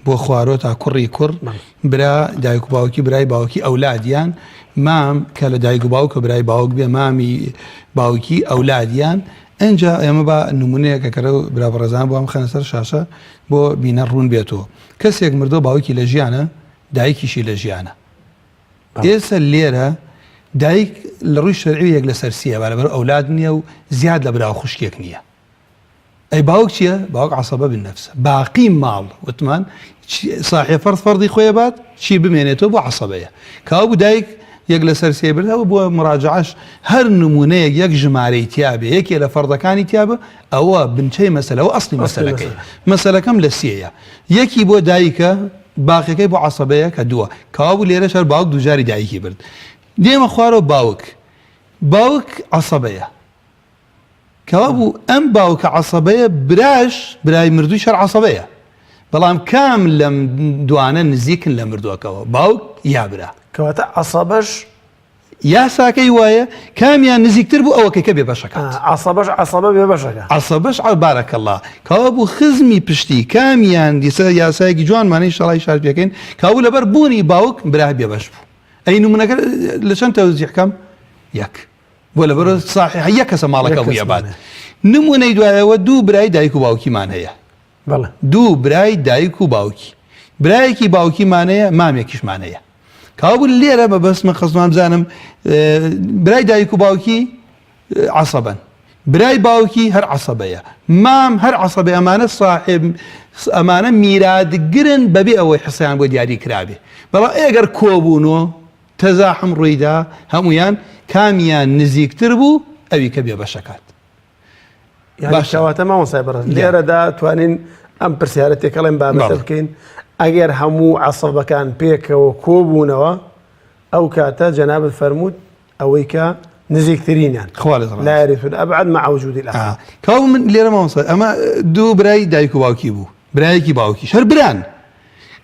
بۆ خوارۆ تا کوڕی کوڕ برا دایک و باوکی برای باوکی ئەولادیان مام کە لە دایک و باوکە برای باوک بێ مامی باوکی ئەولادیان ئەنجا ئێمە بە نمونەیەکە کەرە برا بەڕێزان بۆ ئەم خەنە سەر شاشە بۆ بینە ڕوون بێتەوە کەسێک مردۆ باوکی لە ژیانە دایکیشی لە ژیانە ئێستا لێرە دایک لە ڕووی شەرعی یەک لە سەرسیە بەرەبەر ئەولاد نییە و زیاد لە برا خوشکێک نییە ئەی باوک چییە؟ باوک عەسەبە بن نەفسە باقی ماڵ وتمان صاحب فەردی خۆیە بات چی بمێنێتەوە بۆ عەسەبەیە کاو بوو دایک یەک لە سەرسیە بردەوە بۆ مراجعەش هەر نمونەیەک یەک ژمارەی تیابێ یەکێ لە فەردەکانی تیابە ئەوە بنچەی مەسەلە و ئەسڵی مەسەلەکەی مەسەلەکەم لە سیەیە یەکی بۆ دایکە باقیەکەی بۆ عەسەبەیە کە دووە کاو بوو لێرە شەر باوک دووجاری دایکی برد دێمە خوارەوە باوک عەسەبەیە کەوا بوو ئەم باوکە عەسەبەیە براش برای مردووی شەر عەسەبەیە بەڵام کام لەم دوانە نزیکن لە مردووەکەەوە باوک یا برا کەواتە عەسەبەش یاساکەی وایە کامیان نزیکتر بوو ئەوەکەی کە بێ بەشەکات عەسەبە بێ بەشەکە عەسەبەش بارەکەڵڵا کەوا بوو خزمی پشتی کامیان دیسە یاسایەکی جوانمانەی شەڵای شار پێکەین کاو لەبەر بوونی باوک برا بێ بەش بوو ئەی نمونەکە لە چەند تەوزیحکەم یەک بۆ لەبەر صاحیح یەک کەسە ماڵەکە بوویە بات نمونەی دوایەوە دوو برای دایک و باوکیمان هەیە دوو برای دایک و باوکی برایەکی باوکیمان هەیە مامێکیشمان هەیە کاو بوو لێرە بە بەسمە خەزمان بزانم برای دایک و باوکی عەسەبەن برای باوکی هەر عەسەبەیە مام هەر عەسەبە ئەمانە صاحب ئەمانە میراتگرن بەبێ ئەوەی حسەیان بۆ دیاری کرابێ بەڵام ئەگەر کۆبوونەوە تەزاحم ڕوویدا هەمویان کامیان نزیکتر بوو ئەوی کە بێ بەشەکات باشەواتە مامۆستای بەڕێز لێرەدا توانین ئەم پرسیارە تێکەڵێن بابەتە بکەین ئەگەر هەموو عەسەبەکان پێکەوە کۆبوونەوە ئەو کاتە جەنابەت فەرمووت ئەوەی کە نزیکترینیان لا یەریثون ئەبعەد مع وجود الآخر کاو من لێرە مامۆستا ئەمە دوو برای دایک و باوکی بوو برایەکی باوکی شەر بران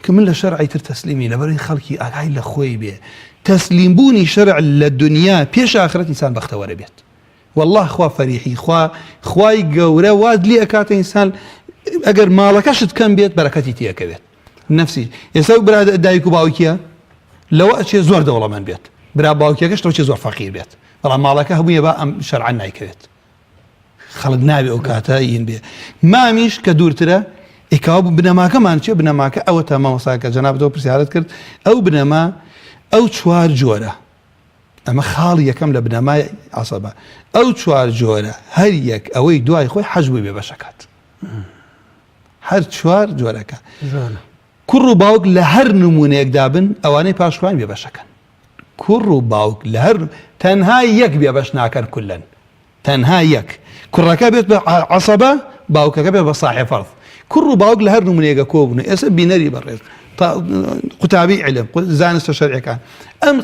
کە من لە شەرعی تر تەسلیمی لەبەرەوەی خەڵکی ئاگای لە خۆی بێ تەسلیم بوونی شەرع لە دنیا پێش ئاخرەت ئینسان بەختەوەرە بێت والله خوا فەریحی خوای گەورە واد لێ ئەکاتە ئینسان ئەگەر ماڵەکەشت کەم بێت بەرەکەتی تێەکەوێت نفسی ئێستا برا دایک و باوکیە لەوە ئەچێ زۆر دەوڵەمەند بێت برا باوکیەکەش تۆ چێ زۆر فەقیر بێت بەڵام ماڵەکە هەموویە بە ئەم شەرعەن نایکەوێت خەڵک نابێ ئەو کاتە ئین بێ مامیش کە دوورترە ئێکاو بنەماکەمان چێ بنەماکە ئەوە تا مامۆستاکە جەنابەتەوە پرسیارەت کرد ئەو بنەما ئەو چوار جۆرە ئەمە خاڵی یەکەم لە بنەمای عەسەبە ئەو چوار جۆرە هەر یەک ئەوەی دوای خۆی حەج بووی بێ بەشەکات هەر چوار جۆرەکە کوڕ و باوک لە هەر نمونەیەکدا بن ئەوانەی پاشخوان بێ بەشەکەن کوڕ و باوک لە هەر تەنها یەک بێ بەش ناکەن کولەن تەنها یەک کوڕەکە بێت بە عەسەبە باوکەکە بێت بە صاحب فەرض کوڕ و باوک لە هەر نمونەیەکە کۆبوون ئێستا بینەری بەڕێز قوتابی علم زانستە شەرعیەکان ئەم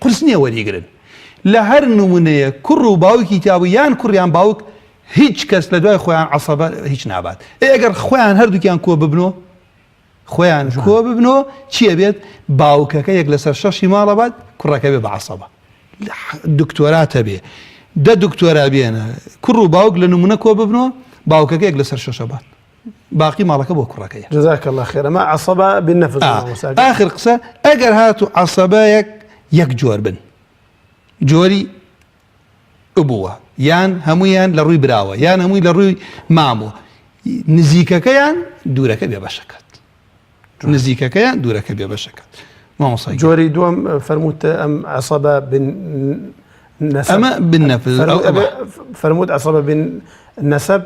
قرس نییە وەریگرن لە هەر نمونەیە کوڕ و باوکی تیابوو یان کوڕیان باوک هیچ کەس لە دوای خۆیان عەسەبە هیچ نابات. ئەگەر خۆیان هەردووکیان کۆ ببنەوە خۆیان کۆ ببنەوە چیە بێت؟ باوکەکە یەک لەسەر 6 ماڵە بات، کوڕەکە بێ بە عەسەبە. دکتۆراتە بێ، 10 دکتۆرا بێنە، کوڕ و باوک لە نمونە کۆ ببنەوە، باوکەکە یەک لەسەر 6 بات، باقی ماڵەکە بۆ کوڕەکەیە. جزاك الله خير. ما عصبة بالنفس. آخر قسە ئەگەر هاتو عەسەبەیەک یەک جۆر بن، جۆری ئبووە یان هەمویان لە ڕووی براوە یان هەمووی لە ڕووی مامۆ، نزیکەکەیان دوورەکە بێ بەشەکەت، نزیکەکەیان دوورەکە بێ بەشەکەت. مامۆسای جۆری دووەم فەرمووت ئەم عەسەبە بالنسب، ئەمە بالنەفس فەرمووت عەسەبە بالنسب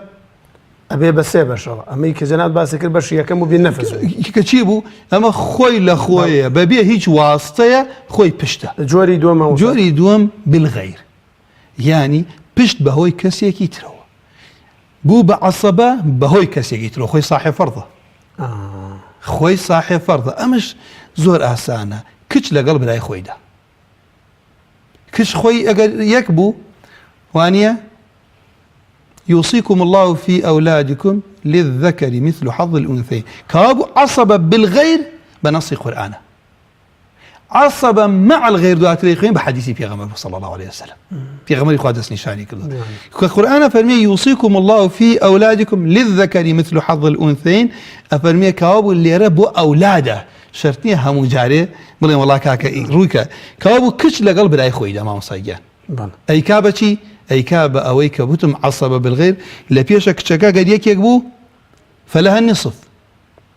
ئەبێ بە 3 بەشەوە، ئەمەی کە جەناب باسی کرد بەشی یەکەم و بالنەفس کە چی بوو؟ ئەمە خۆی لە خۆیە بەبێ هیچ واستەیە خۆی پشتە. جۆری دووەمە جۆری دووەم بالغەیر، یعنی پشت بەهۆی کەسێکی ترەوە، بوو بە عەسەبە بەهۆی کەسێکی ترەوە، خۆی صاحب فەرضە، خۆی صاحب فەرضە. ئەمەش زۆر ئاسانە، کچ لەگەڵ برای خۆیدا، کچ خۆی ئەگەر یەک بوو وانە يوصيكم الله في أولادكم للذكر مثل حظ الأنثيين، كابو عصبة بالغير بنص قرآن، عصبة مع الغير دوات اليقين بحديث في غمر صلى الله عليه وسلم، في غمر قادس نشاني كله القرآن فرمي يوصيكم الله في أولادكم للذكر مثل حظ الأنثيين، أفرمي كابو اللي ربوا أولاده شرطني همو جاري بلين والله كاكا رويكا كابو كش لقلب راي خويدا ما مصيجان أي كابا شي أي كابا أوي كبوتم عصبة بالغير لبيشا كشكا قد يكيك بو فلها النصف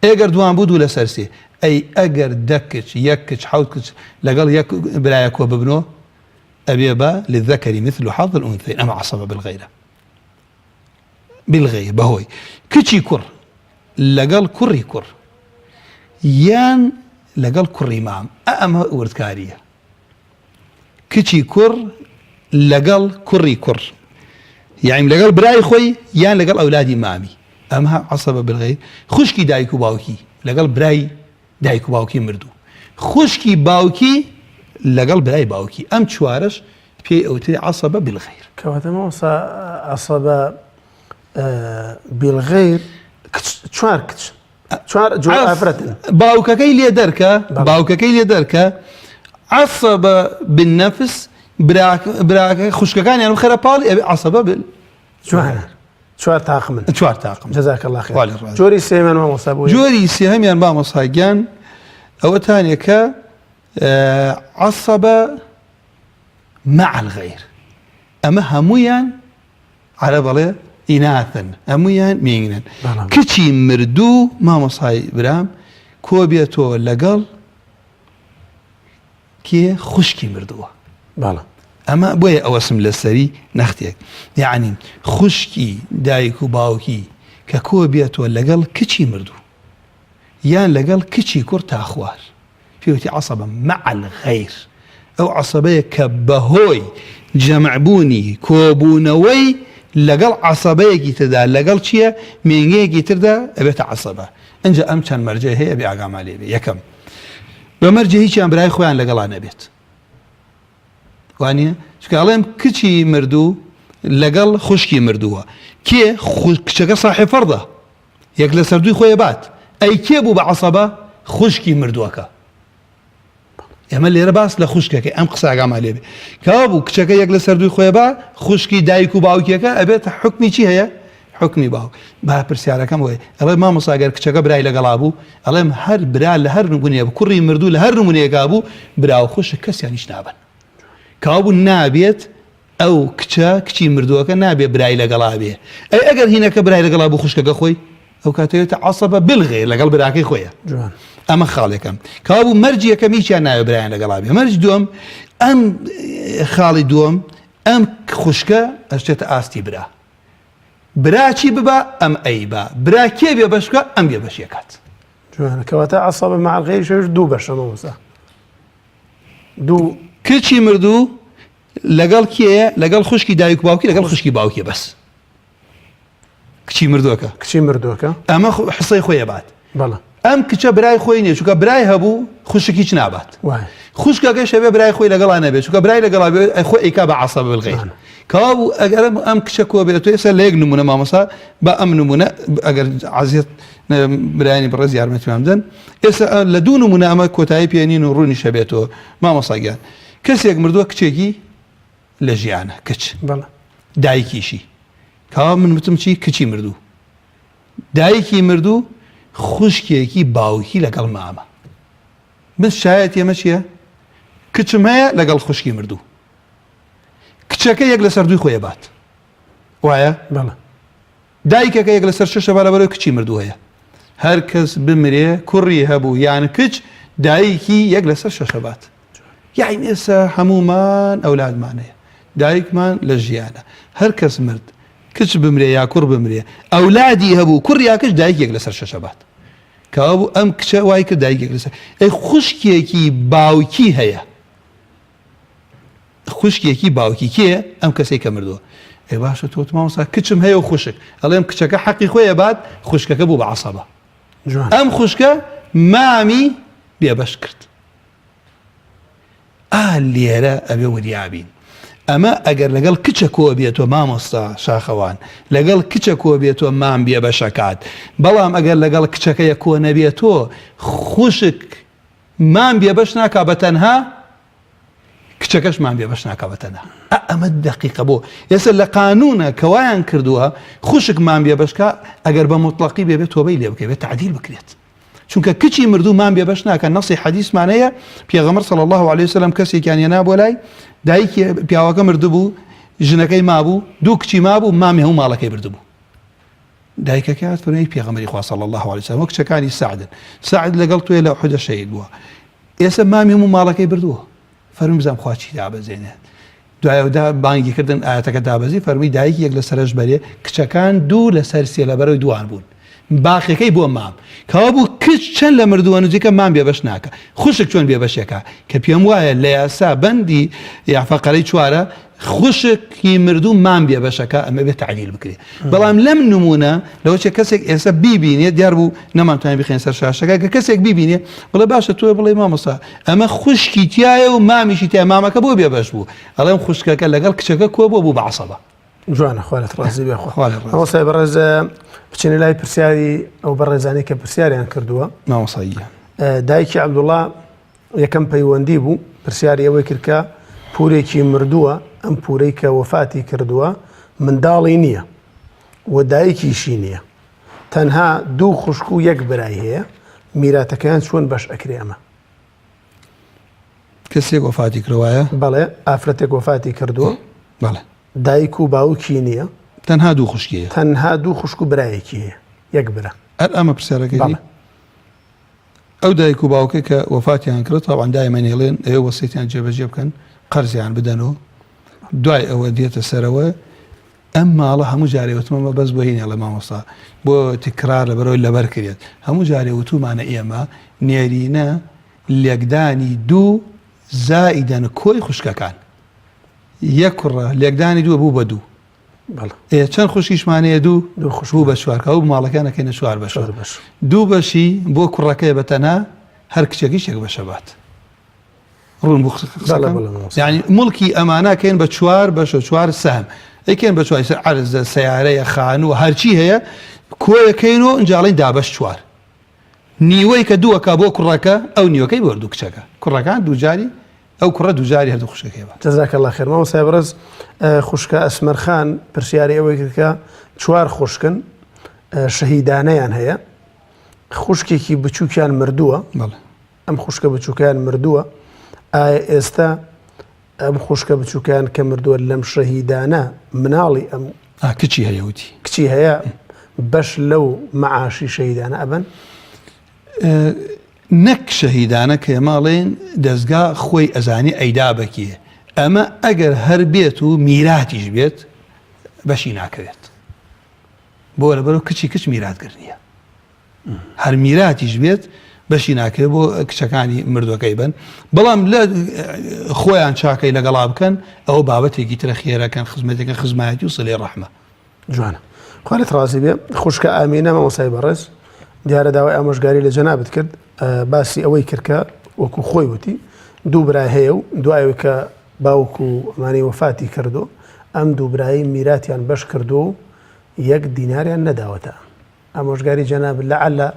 اقر دوان بودو لسرسي أي أقر دكش يكش حوتكش لقل يك برايك وببنو أبيبا للذكر مثل حظ الأنثيين، أما عصبة بالغير بالغير بهوي كشي كر لقل كري كر يان لقل كري مام أما وردكارية كشي كر لقل كري كر، يعني لقل براي خوي يان لقل أولادي مامي، أما عصبة بالغير خشكي دايكو باوكي لقل براي دايكو باوكي مردو، خشكي باوكي لقل براي باوكي، أم تشوارش في أوتي عصبة بالغير. كواتا موسى عصبة بالغير تشوار كتش تشوار جو أفرتن باوكاكي لي دركا باوكاكي لي دركا عصبة بالنفس براك خشكا كان يعني خير بالي عصبة بال شوار تاقم جزاك الله خير. جوري سيمان ما مصابوي جوري سيهم يعني ما مصاجان أو ثانية ك عصبة مع الغير، أما همويان على بالي إناثا همويان مينن كتشي مردو ما مصاي برام كوبيتو لقل كي خشكي مردوه بالا أما بويا أوسم للسري نختيك يعني خشكي دايكو باوكي ككوبيتو لقل كتشي مردو يان لقل كتشي كرتا أخوار فيوتي عصبة مع الغير أو عصبية كبهوي جمعبوني كوبونوي لقل عصبية تدا لقل شيء مينجي تردا أبيت عصبة إنجا أمشان مرجع هي أبي أقام عليه يكم بمرجع هيك أم براي خوان لقل أنا بيت وانيا شكالهم كشي مردو لقل خشكي مردوها كي خشكا صاحب فرضه يقل سردوي خويا بات أي كيبو بعصبة خشكي مردوكا يعمل لي رباس لخشكا أم قصة أقام عليه كابو كشكا يقل سردوي خويا با خشكي دايكو باوكيكا أبيت حكمي شي هي حكمي باو با برسيارة كم وي الله ما مصاقر كشكا براي لقلابو الله هر برا لهر نبني أبو كري مردو لهر نبني أقابو براو خشك كس يعني شنابا كابو نابيت أو كشي مردوكا نابي براي لقلابيه أي أقر هنا كبراي لقلابو خشكا خوي أو كاتيت عصبة بالغير لقلب براكي خويا أما خالكم كابو مرجي كميشي أنا براي لقلابيه مرج دوم أم خالي دوم أم خشكا أشتت آستي برا چی ببا أم أي برا كيف يبشكا أم يبشيكات جوانا كواتا عصبة مع الغير شوش دو بشا موسى دو كلشي مردو لقال كيه لقال خشكي دايك باوكي لقال خشكي باوكي بس كشي مردوكا كشي مردوكا أما حصي خويا بعد بلا ئەم کچە برای خۆی نییە چونکە برای هەبوو خوشکی چ نابات وای خوشکەکە شەبێ برای خۆی لەگەڵا نەبێت چونکە برای لەگەڵا بێت خۆی ئەیکا بە عەسەب بالغەیر کەوا بوو ئەگەر ئەم کچە کۆ بێت ئێستا لە یەک نمونە مامۆستا بە ئەم نمونە ئەگەر عەزیەت برایانی بەڕێز یارمەتیمان بدەن ئێستا لە دوو نمونە ئەمە کۆتایی پێێنین و ڕوونی شەبێتەوە مامۆستا گیان کەسێک مردووە کچێکی لە ژیانە کچ بەڵێ دایکیشی کەوا من وتم چی کچی مردوو دایکی مردوو خوشکێکی باوکی لەگەڵ مامە من شایەت ئێمە چییە؟ کچم هەیە لەگەڵ خوشکی مردوو کچەکە یەک لەسەر دوی خۆیە بات وایە؟ بەڵێ دایکەکە یەک لەسەر شەشە بەرەبەرەوەی کچی مردوو هەیە هەر کەس بمرێ کوڕی هەبوو یان کچ دایکی یەک لەسەر شەشە بات یعنی ئێستا هەمومان ئەولادمان هەیە دایکمان لە ژیانە هەر کەس مرد کچ بمرێ یا کوڕ بمرێ ئەولادی هەبوو کوڕ یا کچ دایک یەک لەسەر شەشە بات کەوا بوو ئەم کچە وای کرد دایک یەک لەسەر ئەی خوشکێکی باوکی هەیە خوشکێکی باوکی کێ ئەم کەسەی کە مردووە ئەی باشە تۆ مامۆستا کچم هەیە و خوشک ئەڵێم کچەکە حەقی خۆیە بات خوشکەکە بوو بە عەسەبە جوان ئەم خوشکە مامی بێبەش کرد لێرە ئەبێ وریابین ئەمە ئەگەر لەگەڵ کچە کۆ بێتەوە مامۆستا شاخەوان لەگەڵ کچە کۆ بێتەوە مام بێ بەشەکات بەڵام ئەگەر لەگەڵ کچەکەیە کۆ نەبێتەوە خوشک مام بێ بەش ناکا بە تەنها کچەکەش مام بێ بەش ناکا بە تەنها ئەمە دقیقە بۆ ئێستا لە قانونە کەوایان کردووە خوشک مام بێ بەشکە ئەگەر بە مطلقی بێ بێت تۆبەی لێ بکەی بێت تعدیل بکرێت چونکە کچی مردوو مام بێ بەش ناکە نەسی حەدیثمانەیە پێغەمبەر صلی الله علیه وسلم کەسێکیان هێنا بۆ لای دایکی پیاوەکە مردبوو ژنەکەی مابوو دوو کچی مابوو مامی هەموو ماڵەکەی بردبوو دایکەکە هات فەرمووی پێغەمبەری خوا صلی الله علیه وسلم وەک کچەکانی سعدن سعد لەگەڵ توێ لە ئوحود شەهید بووە ئێستا مامی هەموو ماڵەکەی بردووە فەرمووی بزانم خوا چی دابەزێنێت دوایەوەدا بانگی کردن ئاەتەکە دابەزی فەرمووی دایکی یەک لەسەرش بەرێ کچەکان دوو لەسەر سێ لەبەرەوەی دوان بوون باقیەکەی بۆ مام کەوا بوو کچ چەند لە مردووە نزیکە مام بێ بەش ناکە خوشک چۆن بێ بەشێکە کە پێم وایە لە یاسا بەندی یافەقەرەی چوارە خوشکی مردوو مام بێ بەشەکە ئەمە بێت تعدیل بکرێت بەڵام لەم نمونە لەوە چێ کەسێک ئێستا بیبینێت دیار بوو نەمانتوانین بخێن سەر شاشەکە کە کەسێک بیبینێ بڵێ باشە تۆ بڵێ مامۆستا ئەمە خوشکی تایە و مامیشی تایە مامەکە بۆ بێ بەش بوو ئەڵێم خوشکەکە لەگەڵ کچەکە کۆ بوو بە عەسەبە جوانە خوالت ڕازی بێ مامۆستای بەڕێز بچینە لای پرسیاری ئەو بەڕێزانەی کە پرسیاریان کردووە مامۆستاییە دایکی عەبدوڵڵا یەکەم پەیوەندی بوو پرسیاری ئەوەی کرد کە پورێکی مردووە ئەم پورەی کە وەفاتی کردووە منداڵی نییە و دایکیشی نییە تەنها دوو خوشک و یەک برای هەیە میراتەکەیان چۆن بەش ئەکرێ ئەمە کەسێک وەفاتی کردوایە بەڵێ ئافرەتێک وەفاتی کردووە بەڵێ دایک و باوکی نییە تەنها دوو خوشکیە تەنها دوو خوشک و برایەکی هەیە یەک برە ئەمە پرسیارەکەی ئەو دایک و باوکە کە وەفاتیان کرد تاوان دایمەنێڵێن ئێوە وەسیەتیان جێبەجێ بکەن قەرزیان بدەنەوە دوای ئەوە دێتە سەرەوە ئەم ماڵە هەموو جارێوتمەمە بەس بۆ هینێ لە مامۆستا بۆ تکرار لەبەرەوەی لەبەر کرێت هەموو جارێوتومانە ئێمە نێرینە لێکدانی دوو زائیدەن کۆی خوشکەکان یەک کوڕە لێکدانی دووە بوو بە دوو چەند خوشکیشمانەیە دوو بوو بە چوار کە ماڵەکانەکەینە چوار بەش دوو بەشی بۆ کوڕەکەی بەتەنها هەر کچێکیش یەک بەشە بات ڕوون بوو یعنی مڵکی ئەمانەکەین بە چوار بەشە چوار سەهم ئەیکەن بە چوار عەرزە سەیارەیە خانووە هەرچی هەیە کۆیەکەینەوە ئینجاڵین دابەش چوار نیوەی کە دووەکە بۆ کوڕەکە ئەو نیوەکەی بۆ دوو کچەکە کوڕەکان دووجاری ئەو کوڕە دووجاری هەردوو خوشکەکەی بە جەزاکەڵڵا خێر مامۆستای بەڕێز خوشکە ئەسمەرخان پرسیاری ئەوەی کرد کە چوار خوشکن شەهیدانەیان هەیە خوشکێکی بچووکیان مردووە ئەم خوشکە بچووکیان مردووە ئایا ئێستا ئەم خوشکە بچووکیان کە مردووە لەم شەهیدانە مناڵی ئەم کچی هەیەوتی کچی هەیە بەش لەو مەعاشی شەهیدانە ئەبن نەک شەهیدانە کە ماڵێن دەستگا خۆی ئەزانی ئەیدا بەکیە ئەمە ئەگەر هەر بێت و میراتیش بێت بەشی ناکەوێت بۆ لەبەرەوە کچی کچ میراتگر نییە هەر میراتیش بێت بەشی ناکەوێت بۆ کچەکانی مردوەکەی بن بەڵام لە خۆیان چاکەی لەگەڵا بکەن ئەوە بابەتێکی ترە خێرەکەن خزمەتەکە خزمایەتی و سلەی ڕەحمە جوانە خوالت ڕازی بێ خوشکە ئامینە مامۆستای بەڕێز دیارە داوای ئامۆژگاری لە جەنابەت کرد باسی ئەوەی کردکە وەکو خۆی وتی دوو برای هەیە و دوایەوەی کە باوک و ئەمانەی وەفاتی کردو ئەم دوو برایی میراتیان بەش کردو و 1 دیناریان نەداوەتە ئامۆژگاری جەنابەت لەعەلە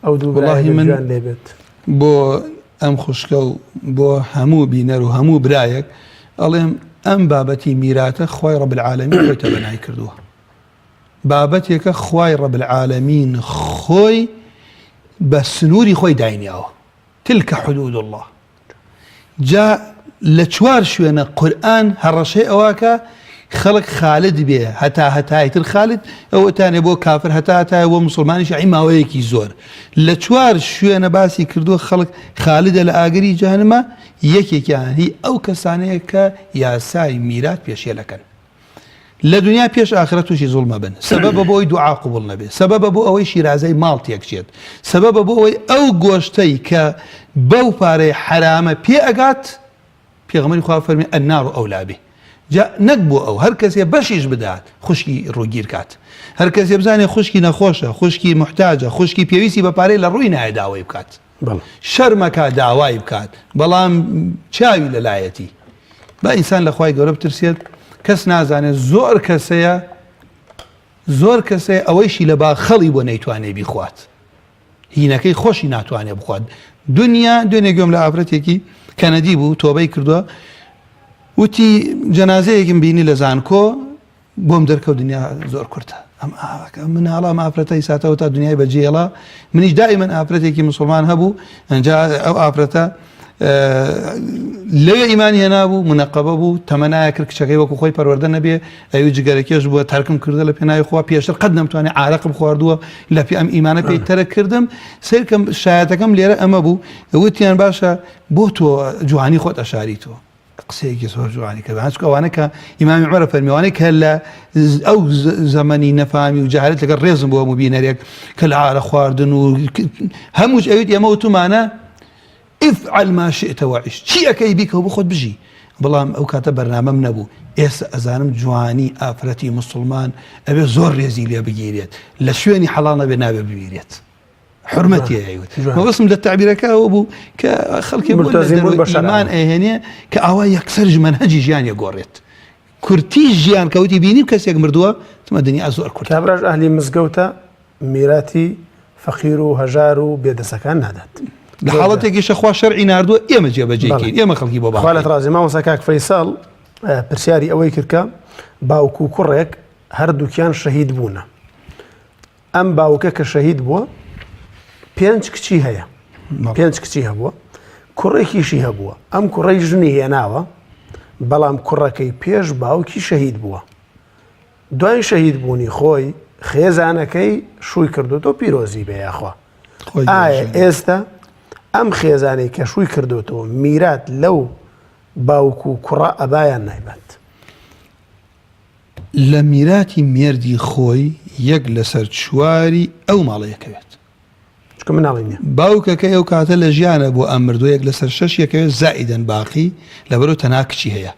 ئەو دوو برای جوان لێ بێت بۆ ئەم خوشکە و بۆ هەموو بینەر و هەموو برایەک ئەڵێم ئەم بابەتی میراتە خوای ڕەب العالەمین خۆی تەبەنای کردووە بابەتێکە خوای ڕەب العالەمین خۆی بە سنووری خۆی داینیاوە تلکە حدود الله جا لە 4 شوێنە قورئان هەڕەشەی ئەوەکە خەڵک خالد بێ هەتایتر خالد ئەوەتانێ بۆ کافر هەتایە بۆ مسلمانیش عیماوەیەکی زۆر لە 4 شوێنە باسی کردووە خەڵک خالدە لە ئاگری جەهەنەمە یەکێکیان هی ئەو کەسانەیە کە یاسای میرات پێشێلەکەن لە دنیا پێش ئاخرەت تووشی زوڵمە بن سەبەبە بۆ ئەوەی دوعا قبوڵ نەبێ سەبەبە بۆ ئەوەی شیرازەی ماڵ تێکچێت سەبەبە بۆ ئەوەی ئەو گۆشتەی کە بەو پارەی حرامە پێ ئەگات پێغەمبەری خوا فەرمی ئەننار ئەولا بێ جا نەک بۆ ئەو هەر کەسێ بەشیش بدات خوشکی ڕووگیر کات هەر کەسێ بزانێ خوشکی نەخۆشە خوشکی محتاجە خوشکی پێویستی بە پارەی لە ڕووی نایە داوای بکات شەرمەکە داوای بکات بەڵام چاوی لەلایەتی با ئینسان لە خوای گەورە بترسێت کەس نازانێت زۆر کەسەیە ئەوەیشی لە با خەڵی بۆ نەیتوانێ بیخوات هینەکەی خۆشی ناتوانێ بخوات دنیا دوێنێ گوێم لە ئافرەتێکی کەنەدی بوو تۆبەی کردووە وتی جەنازەیەکم بینی لە زانکۆ بۆم دەرکەوت دنیا زۆر کورتە مناڵە ئافرەتەی ساتەوە تا دنیای بەجێڵە منیش دائیمەن ئافرەتێکی مسلمان هەبوو ئەنجا ئەو ئافرەتە لەوێ ئیمانی هێنابوو منەقەبە بوو تەمەنایە کرد کچەکەی وەکو خۆی پەروەردە نەبێ ئەوی جگەرەکێش بووە تەرکم کردە لە پێناوی خوا پێشتر قەت نەمتوانێ عارەقم خواردووە لە پێ ئەم ئیمانە پێی تەرک کردم سیرکەم شایەتەکەم لێرە ئەمە بوو وتیان باشە بۆ تۆ جوانی خۆت ئەشاریتەوە قسەیەکی زۆر جوانی کە هەچکە ئەوانە کە ئیمامی عومەر فەرمیوانەی کە لە ئەو زەمەنی نەفامی و جاهالەت لەگەڵ ڕێزم بۆ هەموو بینەرێک کە لە عارە خواردن و هەمووش ئەویت ئێمە وتمانە افعل ما شئت وعش چی ئەەکەی بیکە و بۆ خۆت بژی بەڵام ئەو کاتە بەرنامەم نەبوو ئێستا ئەزانم جوانی ئافرەتی مسلمان ئەبێ زۆر ڕێزی لێ بگیرێت لە شوێنی حەڵاڵ نەبێ نابێ ببیرێت حرمەتی ئەیوت مەبەستم لە تعبیرەکەەوە بوو کە خەڵکی ئیمان ئەهێنێ کە ئاوا یەکسەر منهەجی ژیان گۆڕێت کورتی ژیان کەوتی بینی کەسێک مردووە تمە دنیا زۆر کورت کابراژ ئەهلی مزگەوتە میراتی فەقیر و هەژار و بێدەسەکان نادات لە حاڵەتێکی شەخوا شەرعی ناردووە ئێمە جێبەجێکین ئێمە خەڵکی بۆ خالت ڕازی مامۆستا کاک فەیساڵ پرسیاری ئەوەی کردکە باوک و کوڕێک هەردووکیان شەهید بوونە ئەم باوکە کە شەهید بووە 5 کچی هەیە 5 کچی هەبووە کوڕێکیشی هەبووە ئەم کوڕەی ژنی هێناوە بەڵام کوڕەکەی پێش باوکی شەهید بووە دوای شەهید بوونی خۆی خێزانەکەی شووی کردوتەوە پیرۆزی بێ یاخوا ئایا ئێستا ئەم خێزانەی کە شووی کردوتەوە میرات لەو باوک و کوڕە ئەبایان نایبێت لە میراتی مێردی خۆی یەک لەسەر چواری ئەو ماڵەیەکەوێت باوکەکە ئەو کاتە لە ژیانە بۆ ئەم مردووە یەک لەسەر 6 یەکەوێت زائیدەن باقی لەبەرەوە تەنها کچی هەیە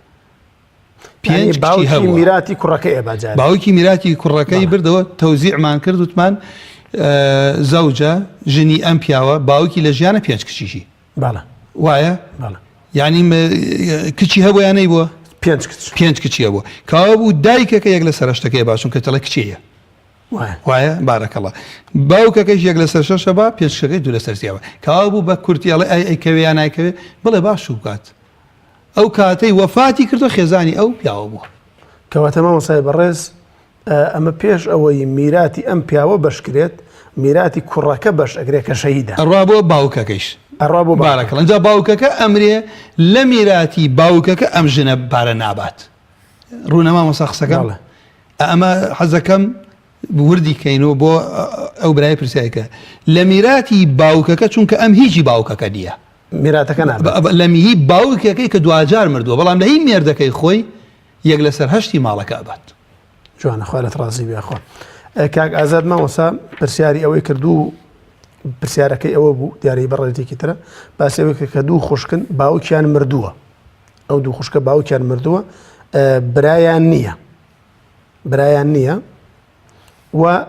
باوکی میراتی کوڕەکەی ئەباجار باوکی میراتی کوڕەکەی بردەوە تەوزیعمان کرد وتمان زەوجە ژنی ئەم پیاوە باوکی لە ژیانە 5 کچیشی وایە یعنی کچی هەبوو یانەی بووە 5 کچی هەبووە کاوە بوو دایکەکە یەک لە سەرشتەکەی باشون کە تەڵە کچیە وایە بارەکەڵە باوکەکەش یەک لەسەر 6 بە پێشەکەی دوو لەسەر سیاوە کاوا بوو بە کورتیاڵی ئەیکەوێ یان نایکەوێ بڵێ باش و بکات ئەو کاتەی وەفاتی کردو خێزانی ئەو پیاوە بووە کەواتە مامۆسای بەڕێز ئەمە پێش ئەوەی میراتی ئەم پیاوە بەشکرێت میراتی کوڕەکە بەش ئەگرێ کە شەهیدە ئەڕوا بۆ باوکەکەیش ئەڕوا بۆ بارەکەڵ ئەنجا باوکەکە ئەمرێ لە میراتی باوکەکە ئەم ژنە پارە نابات ڕوونەما مەسا قسەکەم ئەمە حەزەکەم وردی کەینەوە بۆ ئەو برای پرسیایکە لە میراتی باوکەکە چونکە ئەم هیچی باوکەکە نییە میراتەکە لە میهی باوکەکەی کە دوجار مردووە بەڵام لە هی مێردەکەی خۆی یەک لەسەر 8 ماڵەکە ئەبات جوانە خوالت ڕازی بێخۆ کاک ئازاد مامۆسا پرسیاری ئەوەی کردو پرسیارەکەی ئەوە بوو دیارەی بەڕێتێکی ترە باسی ئەوەی کە دوو خوشکن باوکیان مردووە ئەو دوو خوشکە باوکیان مردووە برایان نییە و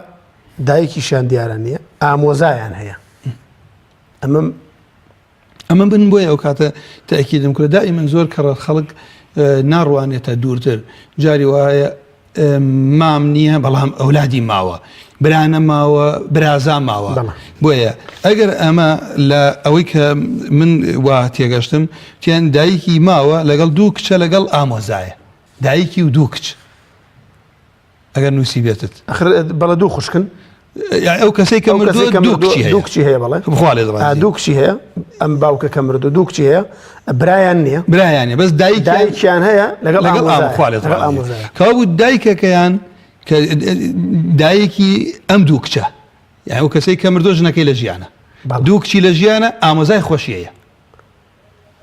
دایکیشیان دیارە نییە ئامۆزایان هەیە ئەمە بن بۆیە ئەو کاتە تاکیدم کرد دائیمەن زۆر کەڕە خەڵک ناڕوانێتە دوورتر جاری وایە مام نییە بەڵام ئەولادی ماوە برانە ماوە برازا ماوە بۆیە ئەگەر ئەمە لە ئەوەی کە من وا تێگەشتم تیان دایکی ماوە لەگەڵ دوو کچە لەگەڵ ئامۆزایە دایکی و دوو کچ ئەگەر نووسی بێتت بەڵە دوو خوشکن ئەو کەسەی کە مردووە دوو کچی هەیە بڵێ دوو کچی هەیە ئەم باوکە کە مردو دوو کچی هەیە برایان نییە برایانە بەس دایکیان هەیە لەگەڵ کەوا بوو دایکەکەیان کە دایکی ئەم دوو کچە یعنی ئەو کەسەی کە مردۆ ژنەکەی لە ژیانە دوو کچی لە ژیانە ئامۆزای خۆشیەیە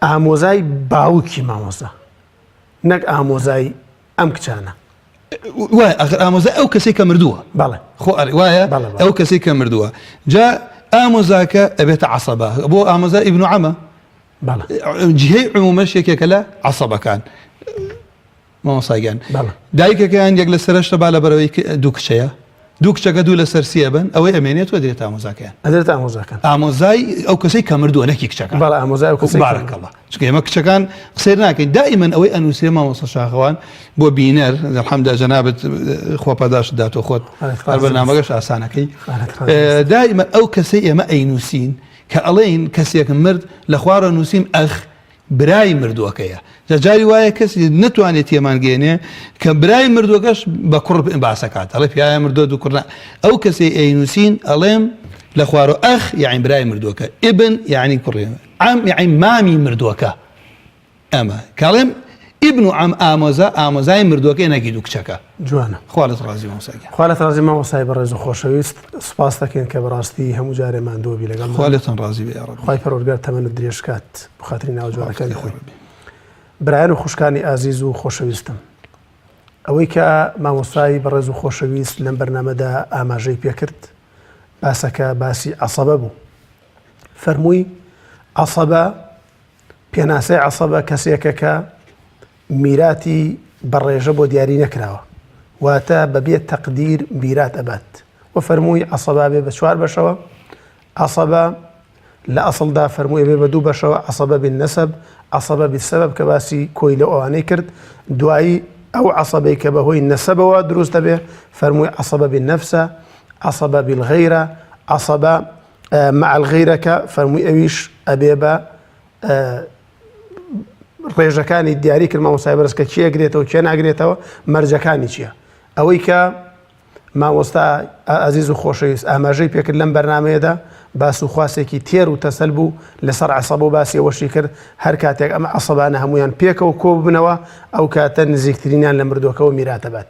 ئامۆزای باوکی مامۆستا نەک ئامۆزای ئەم کچانە وایە ئەخر ئامۆزای ئەو کەسەی کە مردووە بەڵێ خۆ وایە ئەو کەسەی کە مردووە جا ئامۆزاکە ئەبێتە عەسەبە بۆ ئامۆزای ئیبن عەمە جهەی عمومەش یەکێکە لە عەسەبەکان مامۆستاگیان دایکەکەیان یەک لە سەرشتە با لە بەرەوەی دوو کچەیە دوو کچەکە دوو لە سەر سیە بن ئەوەی ئەمێنێت و دێت ئامۆزاکەیان ئەدرێت ئامۆزاکەن ئامۆزای ئەو کەسەی کە مردووە نەکی کچەکە بەڵێ ئامۆزای ئەو کەسەی بارەکەڵڵا چونکە ئێمە کچەکان قسەی ناکەین دائیمەن ئەوەی ئەنووسێ مامۆستا شاخەوان بۆ بینەر الحەمدە جەنابەت خۆپەداشت داتۆ خۆت هەر بەرنامەکەش ئاسانەکەی دائیمەن ئەو کەسەی ئێمە ئەینووسین کە ئەڵێین کەسێک مرد لە خوارە نووسیم ئەخ برای مردووەکەیە جاری وایە کەسی نتوانێت تێمانگەێنێ کە برای مردووەکەش بە کوڕ باسەکات ئەڵێ پیاە مردۆ دوو کوڕنا ئەو کەسی ئەینووسین ئەڵێم لە خوارە ئەخ یاعین برای مردووەکە ئبن یعنی کوڕێ عەم یاعین مامی مردووەکە ئەمە کاڵێم ئیبن و عەم ئامۆزای مردووەکەی نەگی دوو کچەکە جوانە خوالت ڕازی مامۆستاگیان خوالت ڕازی مامۆستای بەڕێز و خۆشەویست سوپاس دەکەین کە بەڕاستی هەموو جارێمان دۆبی لەگەڵ خوالتان ڕازی بێ خوای پەروەردگار تەمەنت درێژکات بە خاتری ناو جوانەکانی خۆی برایان و خوشکانی ئازیز و خۆشەویستم ئەوەی کە مامۆستای بەڕێز و خۆشەویست لەم بەرنامەدا ئاماژەی پێکرد باسەکە باسی عەسەبە بوو فەرمووی عەسەبە پێناسەی عەسەبە کەسێکە کە میراتی بەڕێژە بۆ دیاری نەکراوە واتە بەبێ تەقدیر میرات ئەبات و فەرمووی عەسەبە بێ بە چوار بەشەوە عەسەبە لە ئەسڵدا فەرمووی بێ بە دوو بەشەوە عەسەبە بالنەسەب عەسەبە بالسەبەب کە باسی کۆی لە ئەوانەی کرد دوایی ئەو عەسەبەی کە بەهۆی نەسەبەوە دروست دەبێ فەرمووی عەسەبە بالنەفسە عەسەبە بالغەیرە عەسەبە مع الغەیرەکە فەرمووی ئەویش ئەبێ بە ڕێژەکانی دیاری کرد مامۆستای بەرز کە چی ئەگرێتەوە چێ ناگرێتەوە مەرجەکانی چییە ئەوەی کە مامۆستا ئازیز و خۆشەویست ئاماژەی پێکرد لەم بەرنامەیەدا باس و خواسێکی تێر و تەسەل بوو لەسەر عەسەبە و باسی ئەوەشی کرد هەر کاتێک ئەمە عەسەبانە هەمویان پێکەوە کۆ ببنەوە ئەو کاتە نزیکترینیان لە مردووەکەەوە میراتە بات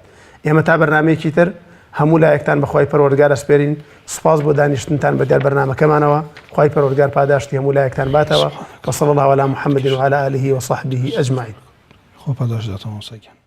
ئێمە تا بەرنامەیەکی تر هەموو لایەکتان بەخوای پەروەردگار ئەسپێرین سوپاس بۆ دانیشتنتان بە دیار بەرنامەکەمانەوە خوای پەروەردگار پاداشتی هەموو لایەکتان باتەوە وصلى الله على محمد وعلى آله وصحبه أجمعين. خۆ پاداش داتەوە مامۆستاگیان